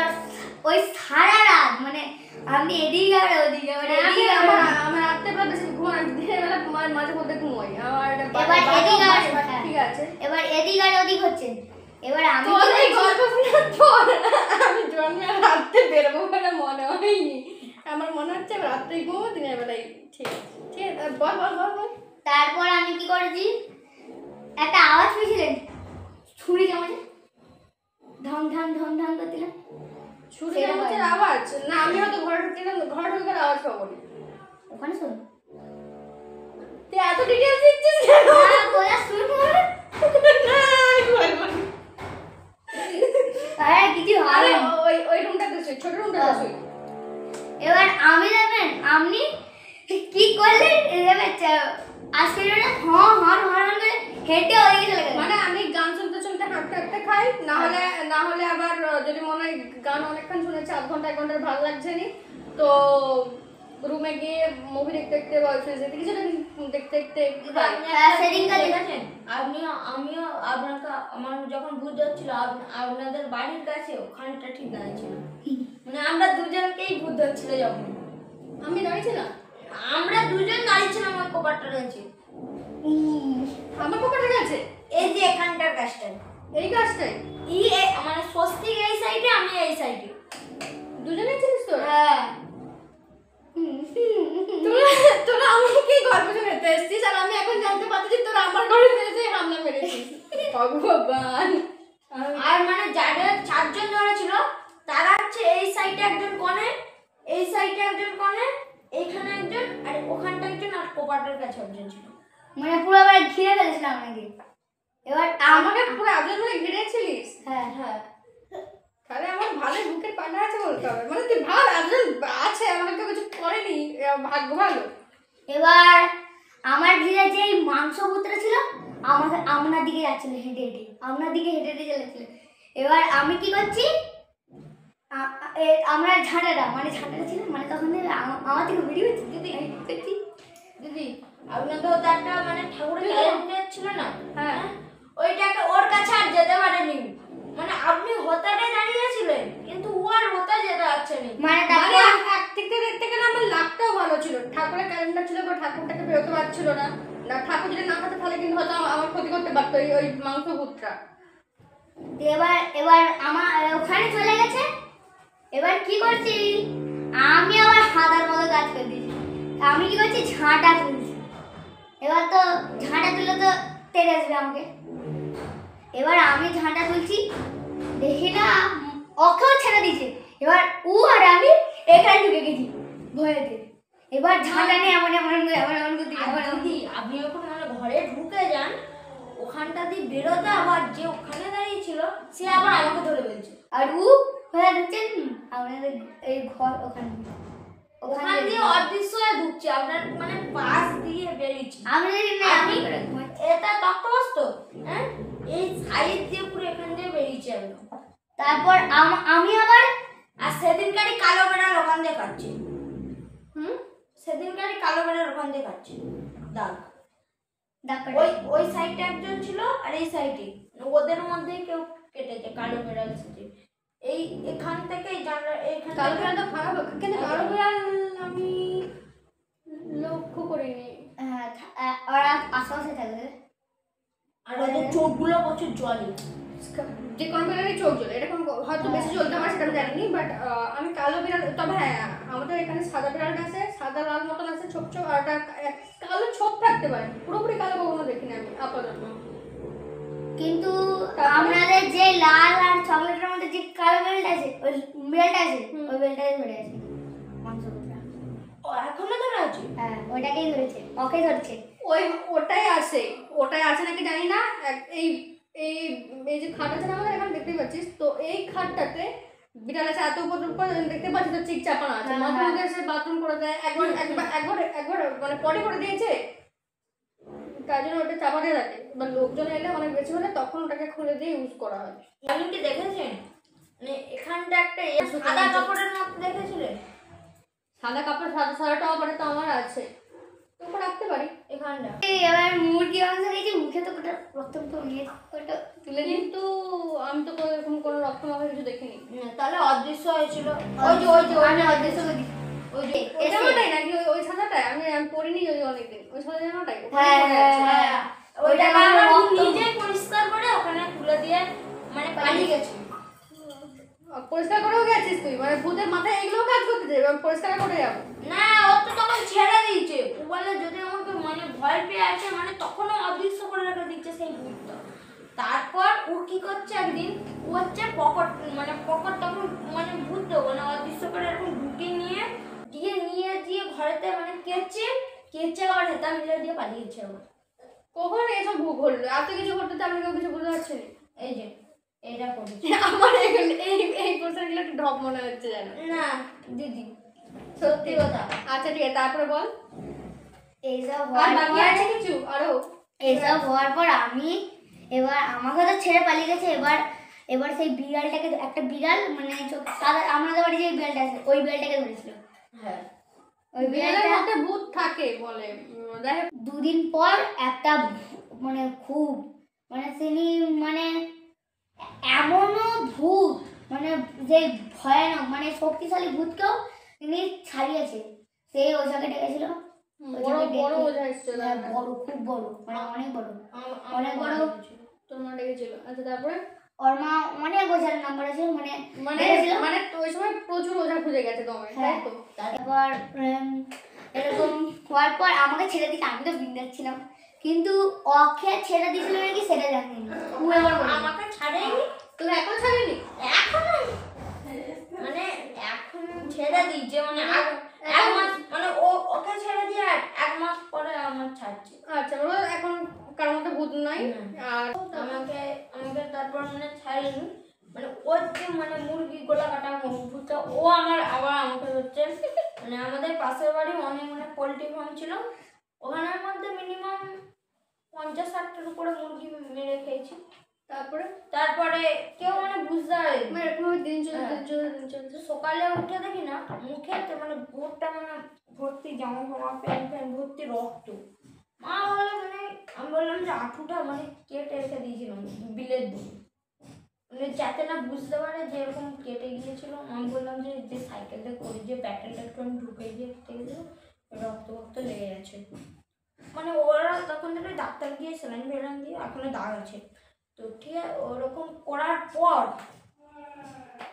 ওই সারা রাত মানে আপনি এদিকে যাবেন ওদিকে যাবেন, এদিকে আমার যাবেন। আমার রাত্রেবেলা বেশি ঘুমানো, দিনের বেলা মাঝে মধ্যে ঘুমোই আমার এবার এদিকে ঠিক আছে। এবার এদিক আর ওদিক হচ্ছে। এবার আমি তোর এই গল্প শোনার পর আমি জন্মে আর রাত্রে বেরোবো বলে মনে হয়নি, আমার মনে হচ্ছে আমি রাত্রেই ঘুমো, দিনের বেলায় ঠিক আছে। ঠিক আছে, বল বল বল বল। তারপর আমি কি করেছি, একটা আওয়াজ পেয়েছিলেন ছুরি চামচে ঢং ঢং ঢং ঢং করছিলাম। ছুরি চামচের আওয়াজ না, আমি হয়তো ঘরে ঢুকার আওয়াজ পাবো না। ওখানে শোন তুই এত ডিটেলস দিচ্ছিস কেন? বলা শুনবো না, আমি বলবো না। আরে কিছু আরে হবে না। ওই রুমটাতে শুই, ছোট রুমটাতে শুই। এবার আমি যাবেন আপনি কি করলেন, এবার আজকে হন হন হন করে হেঁটে ওদিকে চলে গেলেন। মানে আমি গান শুনতে শুনতে হাঁটতে হাঁটতে খাই, না হলে আবার যদি মনে হয় গান অনেকক্ষণ শুনেছি, আধ ঘন্টা 1 ঘন্টার ভালো লাগছে নি, তো রুমে গিয়ে মুভি দেখতে দেখতে বা দেখতে কিছু দেখতে দেখতে খাই। সেদিনকার দেখেছেন আমিও আপনাকে আমার যখন ভূত ধরছিল আপনাদের বাড়ির কাছে ওখানটা ঠিক দাঁড়িয়েছিল, মানে আমরা দুজনকেই ভূত ধরছিল যখন আমি দাঁড়িয়েছিলাম, আমরা দুজন দাঁড়িয়েছিলাম ওই কপারটার কাছে, আমার পকেটে গেছে এই যে এখানটার গাছটায়, এই গাছটাই। মানে স্বস্তিক এই সাইডে, আমি এই সাইডে, দুজনেই ছিলিস তো? হ্যাঁ। তোরা আমাকে গল্প শোনাতে এসছিস, আর আমি এখন জানতে পারছি তোরা আমার ঘরে ফেলেছে হামলা মেরেছিস। ভগবান। আর মানে যাদের 4 জন ধরে ছিল তারা হচ্ছে এই সাইডে একজন কোণে, এই সাইডে একজন কোণে, এইখানে একজন, আর ওখানটা একজন, আর কোপাটার কাছে একজন ছিল, মানে পুরো আবার ঘিরে ফেলেছিলাম আপনাকে। এবার আমাকে পুরো আজল ধরে ঘিরেছিলিস? হ্যাঁ হ্যাঁ। তাহলে আমার ভালো বুকের পান্ডা আছে বলতে হবে, মানে তুই ভালো আজল আছে, আমাকে কেউ কিছু করেনি, ভাগ্য ভালো। এবার আমার ঘিরে যেই মাংস পুত্র ছিল আমাকে আপনার দিকে যাচ্ছিল হেঁটে হেঁটে, আপনার দিকে হেঁটে হেঁটে চলেছিল। এবার আমি কি করছি, আমরা ঝাঁটাটা মানে ঝাঁটাটা ছিল মানে তখন আমার থেকে ভিডিও হচ্ছে দিদি দেখছি দিদি আপনাদের তো একটা মানে ঠাকুরের ক্যালেন্ডার ছিল না, হ্যাঁ। ওইটাকে ওর কাছে আর যেতে পারেনি, মানে আপনি হতাটাই দাঁড়িয়েছিলেন কিন্তু ও আর হতা যেতে পারছে না, মানে মানে তারপর এক দিক থেকে দেখতে গেলে আমার লাকটাও ভালো ছিল, ঠাকুরের ক্যালেন্ডার ছিল, বা ঠাকুরটাকে বেরোতে পারছিল না, ঠাকুর যদি না হতো তাহলে কিন্তু হয়তো আমার ক্ষতি করতে পারতো ওই মাংস ভূতটা। এবার এবার আমার ওখানে চলে গেছে। এবার কি করছি, আমি আবার হাদার মতো কাজ করে দিয়েছি। আমি কি করছি, ঝাঁটা তুলছি। এবার তো ঝাঁটা তুলে তো তেড়ে আসবে আমাকে। এবার আমি ঝাঁটা তুলছি, দেখি না ওকেও ছেড়ে দিয়েছে। এবার ও আর আমি এখানে ঢুকে গেছি ভয়েতে। এবার ঝাঁটা নিয়ে এমন এমন এমন এমন করতে দিদি আপনি যখন মানে ঘরে ঢুকে যান ওখানটা দিয়ে বেরোতে, আবার যে ওখানে দাঁড়িয়ে ছিল সে আবার আমাকে ধরে ফেলছে, আর ও কোথায় ঢুকছেন আপনাদের এই ঘর ওখানে ওখান দিয়ে অদৃশ্য হয়ে ঢুকছে, আপনার মানে পাশ দিয়ে বেরিয়েছে। আমি এটা তক্তবস্ত, হ্যাঁ এই সাইড দিয়ে পুরো এখান দিয়ে বেরিয়েছে একদম। তারপর আমি আবার আর সেদিনকারই কালো বেড়ার ওখান দিয়ে কাটছে, সেদিনকারই কালো বেড়ার ওখান দিয়ে কাটছে দাগ। ওই সাইডটা একজন ছিল আর এই সাইডে ওদের মধ্যে কেউ কেটেছে কালো বেড়াল সাথে, এই এখান থেকে এই জানলা এইখান কালো বিড়াল তো খারাপ, কিন্তু কালো বিড়াল আমি লক্ষ্য করিনি। ওরা আশেপাশে থাকবে আর ওদের চোখগুলো প্রচুর জলে, যে কোনো বিড়ালের চোখ জ্বলে, এরকম হয়তো বেশি জ্বলতে আমার সেটা আমি জানিনি, বাট আমি কালো বিড়াল, তবে হ্যাঁ আমাদের এখানে সাদা বিড়ালটা আছে, সাদা লাল মতন আছে ছোপ ছোপ, আর কালো ছোপ থাকতে পারে, পুরোপুরি কালো কখনো দেখিনি আমি আপাতত। কিন্তু আমাদের যে লাল আর চকলেটের মধ্যে যে কালো বেলটা আছে, ওই বেলটা আছে, ওই বেলটাই ধরে আছে মাংসটা। ও এখনো ধরে আছে? হ্যাঁ ওটাকেই ধরেছে, ওকে ধরছে। ওটাই আছে নাকি জানি না, এই এই এই যে খাট আছে না আমাদের এখানে দেখতেই পাচ্ছিস, তো এই খাটটাতে বিড়াল আছে এত উপর দেখতে পাচ্ছিস তো চিক চাপানো আছে। মাঝে এসে বাথরুম করে দেয়, একবার মানে পটি করে দিয়েছে, তার জন্য ওটা চাপাতে থাকে। এবার লোকজন এলে অনেক বেশি হলে তখন ওটাকে খুলে দিয়ে ইউজ করা হয়। আপনি কি দেখেছেন মানে এখানটা একটা সাদা কাপড়ের মতো দেখেছিলে? সাদা কাপড় সাদা টপারে তো আমার আছে, তোকে রাখতে পারি এখানটা। এবার মুরগি মাংস খেয়েছি, মুখে তো ওটা রক্ত নিয়ে ওটা তুলে দিই। কিন্তু আমি তো এরকম কোনো রক্ত মাখা কিছু দেখিনি। তাহলে অদৃশ্য হয়েছিল। আমি অদৃশ্য করি। ওই যে ওই জামাটাই নাকি ওই সাদাটাই? আমি পরিনি ওই অনেকদিন ওই সাদা জামাটাই। হ্যাঁ ওইটা আমরা নিজে পরিষ্কার করে ওখানে তুলে দিয়ে মানে পালিয়ে গেছি। পরিষ্কার করেও গেছিস তুই? মানে ভূতের মাথায় এগুলো কাজ করতে যাবে, আমি পরিষ্কার করে যাবো? না, ও তো তখন ছেড়ে দিয়েছে। ও বলে যদি আমাকে মানে ভয় পেয়ে আছে মানে তখনও অদৃশ্য করে রেখে দিচ্ছে সেই ভূতটা। তারপর ও কি করছে একদিন, ও হচ্ছে পকেট তখন মানে ভূত মানে অদৃশ্য করে এরকম ঢুকে নিয়ে দিয়ে ঘরেতে মানে কেচে আবার হেতা মিলে দিয়ে পালিয়েছে ও। কখন এসব ভূত ঘটলো? এত কিছু ঘটতে আমি কেউ কিছু বুঝতে পারছি না। এই যে এইটা করেছে। আমার এই কোশ্চেনগুলো একটু ঢপ মনে হচ্ছে জানো? না দিদি, সত্যি কথা। আচ্ছা ঠিক আছে, তারপরে বল। এইসব আর হওয়ার বাকি পর আছে কিছু আরো? এইসব হওয়ার পর আমি এবার আমাকে তো ছেড়ে পালিয়ে গেছে। এবার সেই বিড়ালটাকে, একটা বিড়াল মানে আমাদের বাড়ি যে বিড়ালটা আছে ওই বিড়ালটাকে ধরেছিল। হ্যাঁ, ওই বিড়ালের মধ্যে ভূত থাকে বলে। দেখ দুদিন পর একটা মানে খুব মানে তিনি মানে এমনও ভূত মানে যে ভয়ানক মানে শক্তিশালী ভূতকেও তিনি ছাড়িয়েছে। সেই ওঝাকে ডেকেছিল। বড় ওঝা এসেছিল। বড়, খুব বড়, মানে অনেক বড়, অনেক বড়। তোর মা ডেকেছিল? আচ্ছা তারপরে? ওর মা অনেক ওঝার নাম্বার আছে মানে মানে ওই সময় প্রচুর ওঝা খুঁজে গেছে তোমার, তাই তো? তারপর এরকম হওয়ার পর আমাকে ছেড়ে দিকে, আমি তো বিন্দাচ্ছিলাম, কিন্তু ওকে ছেড়ে দিয়েছিল নাকি সেটা জানি না। আমাকে ছাড়েনি। তুমি এখন ছাড়েনি? এখন মানে এখন ছেড়ে দিয়েছে মানে এক মাস মানে ওকে ছেড়ে দিয়ে আর এক মাস পরে আমার ছাড়ছে। আচ্ছা বলো, এখন কারোর মধ্যে ভূত নাই। আর আমাকে তারপর মানে ছাড়েনি মানে ওর যে মানে মুরগি গোলা কাটা ভূতটা ও আবার আমাকে হচ্ছে মানে আমাদের পাশের বাড়ি অনেক মানে পোলট্রি ফার্ম ছিল, ওখানের মধ্যে মিনিমাম 50-60টার উপরে মুরগি মেরে খেয়েছি। তারপরে কেউ মানে বুঝতে পারেনি। মানে এরকম দিন চলছে। সকালে উঠে দেখি না মুখে মানে ভোরটা মানে ভর্তি জামা ফামা প্যান্ট ভর্তি রক্ত। মা বলে মানে আমি বললাম যে আঁঠুটা মানে কেটে রেখে দিয়েছিলাম বিলের দুধ মানে যাতে না বুঝতে পারে যে এরকম কেটে গিয়েছিল। আমি বললাম যে সাইকেলটা করে যে প্যাটেলটা একটু আমি ঢুকে দিয়ে গেছিল, রক্ত লেগে গেছে। মানে ওরা তখন থেকে ডাক্তার গিয়ে স্যালাইন ফেলাইন দিয়ে এখনো দাগ আছে। তো ঠিক আছে, ওরকম করার পর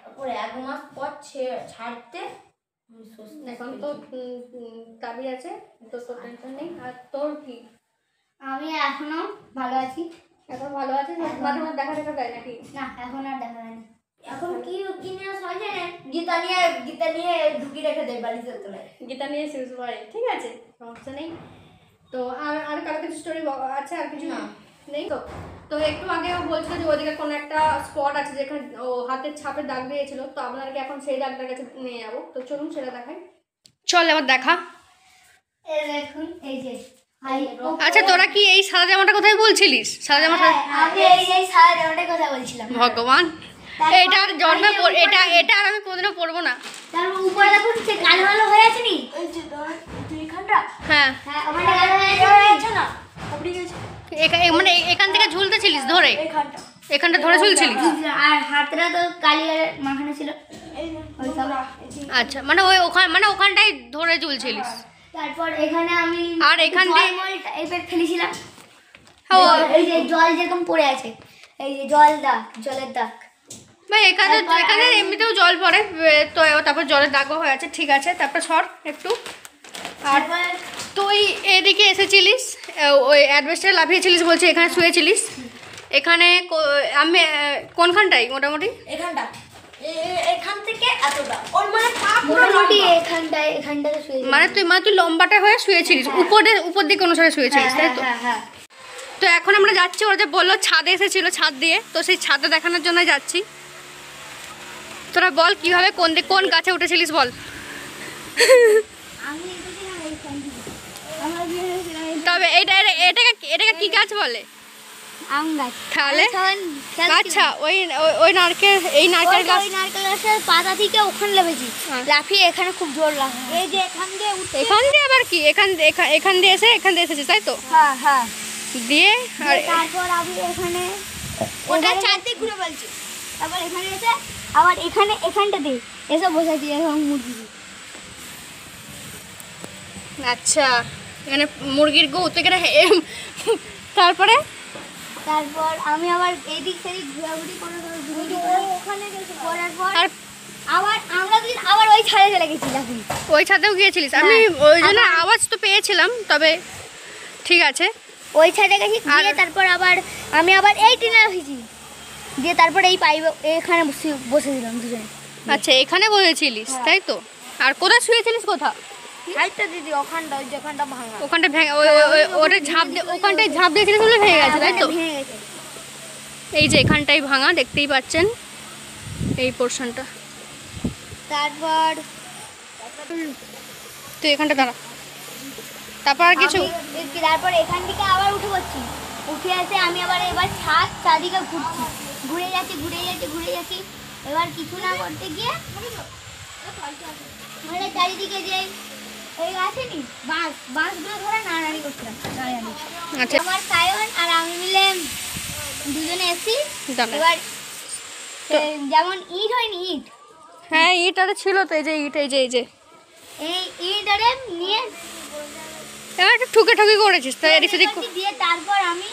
তারপরে 1 মাস পর ছাড়তে এখন তো তাবিজ আছে, তো তোর টেনশন নেই। আর তোর কি? আমি এখনো ভালো আছি। এখন ভালো আছিস? মাঝে মাঝে দেখা দেয় নাকি? না, এখন আর দেখা হয়নি। এখন কি নিয়ে সবাই জানে গীতা নিয়ে ঢুকি রেখে দেয় বাড়িতে তোলায়। গীতা নিয়ে শেষ হয়, ঠিক আছে, সমস্যা নেই। তো আর কারো কিছু স্টোরি আছে? আর কিছু না নেই তো? তো একটু আগে ও বলছিল যে ওদিকে কোনো একটা স্পট আছে যেখানে ও হাতের ছাপের দাগ দিয়েছিল, তো আপনাদেরকে এখন সেই দাগটার কাছে নিয়ে যাবো। তো চলুন সেটা দেখাই। চল এবার দেখা। এই দেখুন, এই যে আচ্ছা তোরা কি এই সাদা জামাটা কোথায় বলছিলিস? সাদা জামাটা আমি এই সাদা জামাটার কথা বলছিলাম। ভগবান, এটা আর জন্মে এটা আর আমি কোনোদিনও পরবো না। তারপর উপরে দেখুন সে কালো কালো হয়ে আছে নি, এই যে এখানটা হ্যাঁ হ্যাঁ আমার কালো হয়ে আছে না, আপনি গেছে মানে এখান থেকে ঝুলতেছিলিস ধরে? এখানটা এখানটা ধরে ঝুলছিলিস? আর হাতটা তো কালিয়ার মাখানো ছিল। এই আচ্ছা মানে ওখানটায় ধরে ঝুলছিলিস। তারপর এখানে আমি আর এখান দিয়ে টাইপের ফেলেছিলাম। ও এই যে জল যেরকম পড়ে আছে, এই যে জলের দাগ ভাই এখানে এমনিতেও জল পড়ে, তো তারপর জলের দাগও হয়ে আছে, ঠিক আছে। তারপর সর একটু। আর তুই এদিকে এসেছিলিস, ওই অ্যাডভেস্টারে লাফিয়েছিলিস বলছি, এখানে শুয়েছিলিস। এখানে আমি কোনখানটাই মোটামুটি এখানটা এখান থেকে এতটা ওর মানে পা পুরো মোটামুটি এখানটাতে শুয়ে মানে তুই লম্বাটা হয়ে শুয়েছিলিস, উপর দিকে অনুসারে শুয়েছিলিস, তাই তো? হ্যাঁ। তো এখন আমরা যাচ্ছি, ওরা যে বললো ছাদে এসেছিল, ছাদ দিয়ে, তো সেই ছাদে দেখানোর জন্য যাচ্ছি। তোরা বল কিভাবে কোন গাছে উঠেছিলিস বল। আমি এসেছিলাম এইখান থেকে। আমার বিয়ে হয়েছিল তবে এটাকে কি গাছ বলে আম গাছ। তাহলে? তখন আচ্ছা, ওই নারকেল, এই নারকেল গাছ, ওই নারকেল গাছের পাতা থেকে ওখানে লেবেছি, হ্যাঁ। লাফিয়ে এখানে খুব জোর লাগে। এই যে এখান দিয়ে উঠে, এখান দিয়ে আবার কি, এখান দিয়ে এসেছিস তাই তো? হ্যাঁ হ্যাঁ। দিয়ে আর তারপর আমি এখানে ওটা চারদিক ঘুরে বলছি। তারপর এখানে এসে আবার এখানটাতে এসে বসেছি এবং মুরগি। আচ্ছা, এখানে মুরগির গো থেকে তারপরে তারপর আমি আবার এদিক সেদিক ঘোরাঘুরি করে ওখানে গেছি, করার পর আর আবার আমরা দুজন আবার ওই ছাদে চলে গেছি লাফিয়ে। ওই ছাদেও গিয়েছিলিস? আমি ওই জন্য আওয়াজ তো পেয়েছিলাম, তবে ঠিক আছে। ওই ছাদে গেছি, গিয়ে তারপর আবার আমি আবার এই টিনে রাখছি, দিয়ে তারপর এই পাইপ এখানে বসেছিলাম দুজনে। আচ্ছা, এখানে বসেছিলিস তাই তো? আর কোথায় শুয়েছিলিস? কোথা? হাইটটা দিদি ওখানটা, ওই যেখানটা ভাঙা। ওখানটা ভেঙে ওটা ওখানটায় ঝাঁপ দিয়েছিলিস বলে ভেঙে গেছে তাই তো? ভেঙে গেছে। এই যে এখানটাই ভাঙা, দেখতেই পাচ্ছেন এই পোর্শনটা। তারপর তুই এখানটা দাঁড়া, তারপর আর কিছু? তারপর এখান থেকে আবার উঠে পড়ছি, উঠে এসে আমি আবার এবার চারদিকে ঘুরছি, ঘুরে যাচ্ছি। এবার কিছু না করতে গিয়ে মানে চারিদিকে যে এই আসেনি বাঁশগুলো ধরে নাড়ানাড়ি করছিলাম। আচ্ছা, আমার সায়ন আর আমি মিলে দুজনে এসছি। দাঁড়া। এবার যেমন ইট হয়নি, ইট, হ্যাঁ ইট আরে ছিল তো, এই যে ইট, এই যে এই ইট আরে নিয়ে এবার একটু ঠুকে করেছিস তাই এদিক সেদিক। দিয়ে তারপর আমি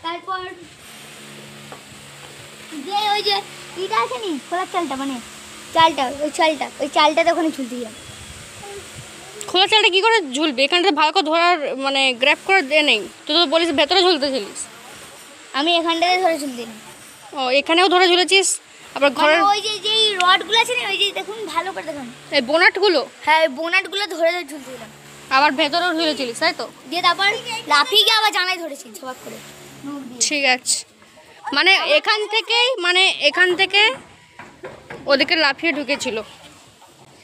তারপর যে ওই যে ইটা আসেনি খোলার চালটা, মানে ওই চালটাতে ওখানে ঝুলতে যাই। খোলা চালটা কি করে ঝুলবে? এখানটা ভালো করে ধরার মানে গ্র্যাব করে দে নেই, তুই তো বলিস ভেতরে ঝুলতেছিলিস। আমি এখানটাতে ধরে ঝুলতে না, ও এখানেও ধরে ঝুলেছিস? আবার ঘরের ওই যে যেই রডগুলো আছে না, ওই যে দেখুন ভালো করে দেখুন, এই বোনাটগুলো, হ্যাঁ ওই বোনাটগুলো ধরে ঝুলতে দিলাম। আবার ভেতরেও ঝুলেছিলিস তাই তো? দিয়ে তারপর লাফিয়ে গিয়ে আবার জানাই ধরেছি সবাক করে। ঠিক আছে, মানে এখান থেকে ওদিকে লাফিয়ে ঢুকেছিল।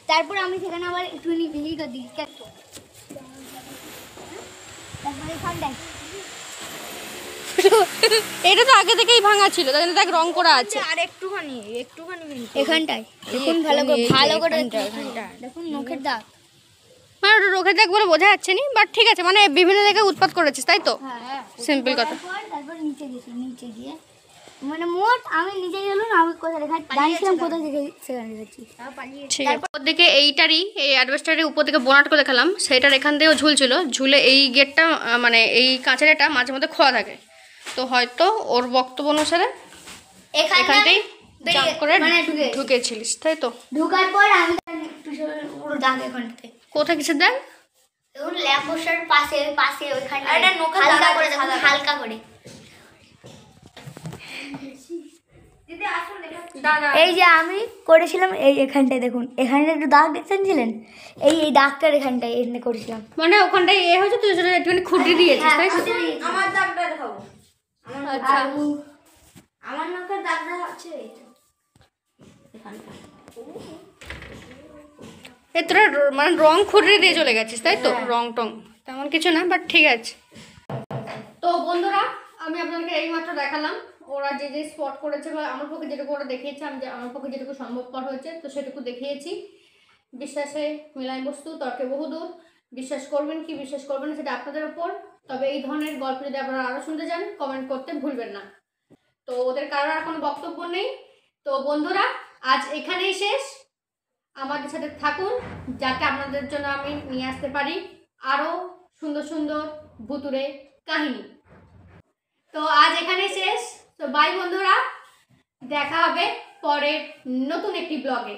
তারপর আমি সেখানে আবার একটুখানি ভিড়ি করে দিই, তারপরে এখানটায় এটা তো আগে থেকেই ভাঙা ছিল, তাই জন্য তাকে রং করা আছে। আর একটুখানি এখানটায় দেখুন ভালো করে দেখুন নখের দাগ। মানে ওটা রোগের দেখ বলে বোঝা যাচ্ছে না, বাট ঠিক আছে, মানে বিভিন্ন জায়গায় উৎপাত করেছিস তাই তো? হ্যাঁ সিম্পল কথা। তারপর নিচে গিয়ে মানে মোট আমি নিচে গেলাম, আমি কোথায় জানিছিলাম কোথায় থেকে সেখানে গেছি। ঠিক আছে, ওর দিকে এইটারই, এই অ্যাডভেস্টারের উপর থেকে বোনাট করে দেখালাম, সেটার এখান থেকেও ঝুলছিল, ঝুলে এই গেটটা মানে এই কাঁচের এটা মাঝে মধ্যে খোলা থাকে, তো হয়তো ওর বক্তব্য অনুসারে এখানটাই জাম্প করে মানে ঢুকেছিলিস তাই তো? ঢোকার পর আমি পুরো দাগ এখানটাতে, কোথায় কিসের দেন? দেখুন ল্যাম্প পোস্টার পাশে ওইখানে এটা নখের হালকা দাগ করে আছে, দেখুন, সাদা। হালকা করে। দিদি আসুন এই যে আমি করেছিলাম এই এখানটায় দেখুন, এখানটা একটু দাগ দেখতেছিলেন, এই দাগটার এখানটায় এখানে করেছিলাম। মানে ওখানটায় হয়েছে, তুই সেটা একটুখানি খুঁটি দিয়েছিস তাই তো? আমার দাগটা দেখাবো। আচ্ছা, আমার নখের দাগটা আছে এ তোরা মানে রং খুঁটি দিয়ে চলে গেছিস তাই তো? রং টং তেমন কিছু না, বাট ঠিক আছে। তো বন্ধুরা, আমি আপনাদেরকে এইমাত্র দেখালাম ওরা যে স্পট করেছে, বা আমার পক্ষে যেটুকু ওরা দেখিয়েছে, আমার পক্ষে যেটুকু সম্ভবপর হয়েছে তো সেটুকু দেখিয়েছি। বিশ্বাসে মিলাই বস্তু, তর্কে বহুদূর। বিশ্বাস করবেন কি বিশ্বাস করবেন না সেটা আপনাদের ওপর। তবে এই ধরনের গল্প যদি আপনারা আরও শুনতে চান, কমেন্ট করতে ভুলবেন না। তো ওদের কারোর আর কোনো বক্তব্য নেই। তো বন্ধুরা, আজ এখানেই শেষ। আমাদের সাথে থাকুন, যাতে আপনাদের জন্য আমি নিয়ে আসতে পারি আরও সুন্দর সুন্দর ভুতুড়ে কাহিনী। তো আজ এখানেই শেষ। তো বাই বন্ধুরা, দেখা হবে পরের নতুন একটি ব্লগে।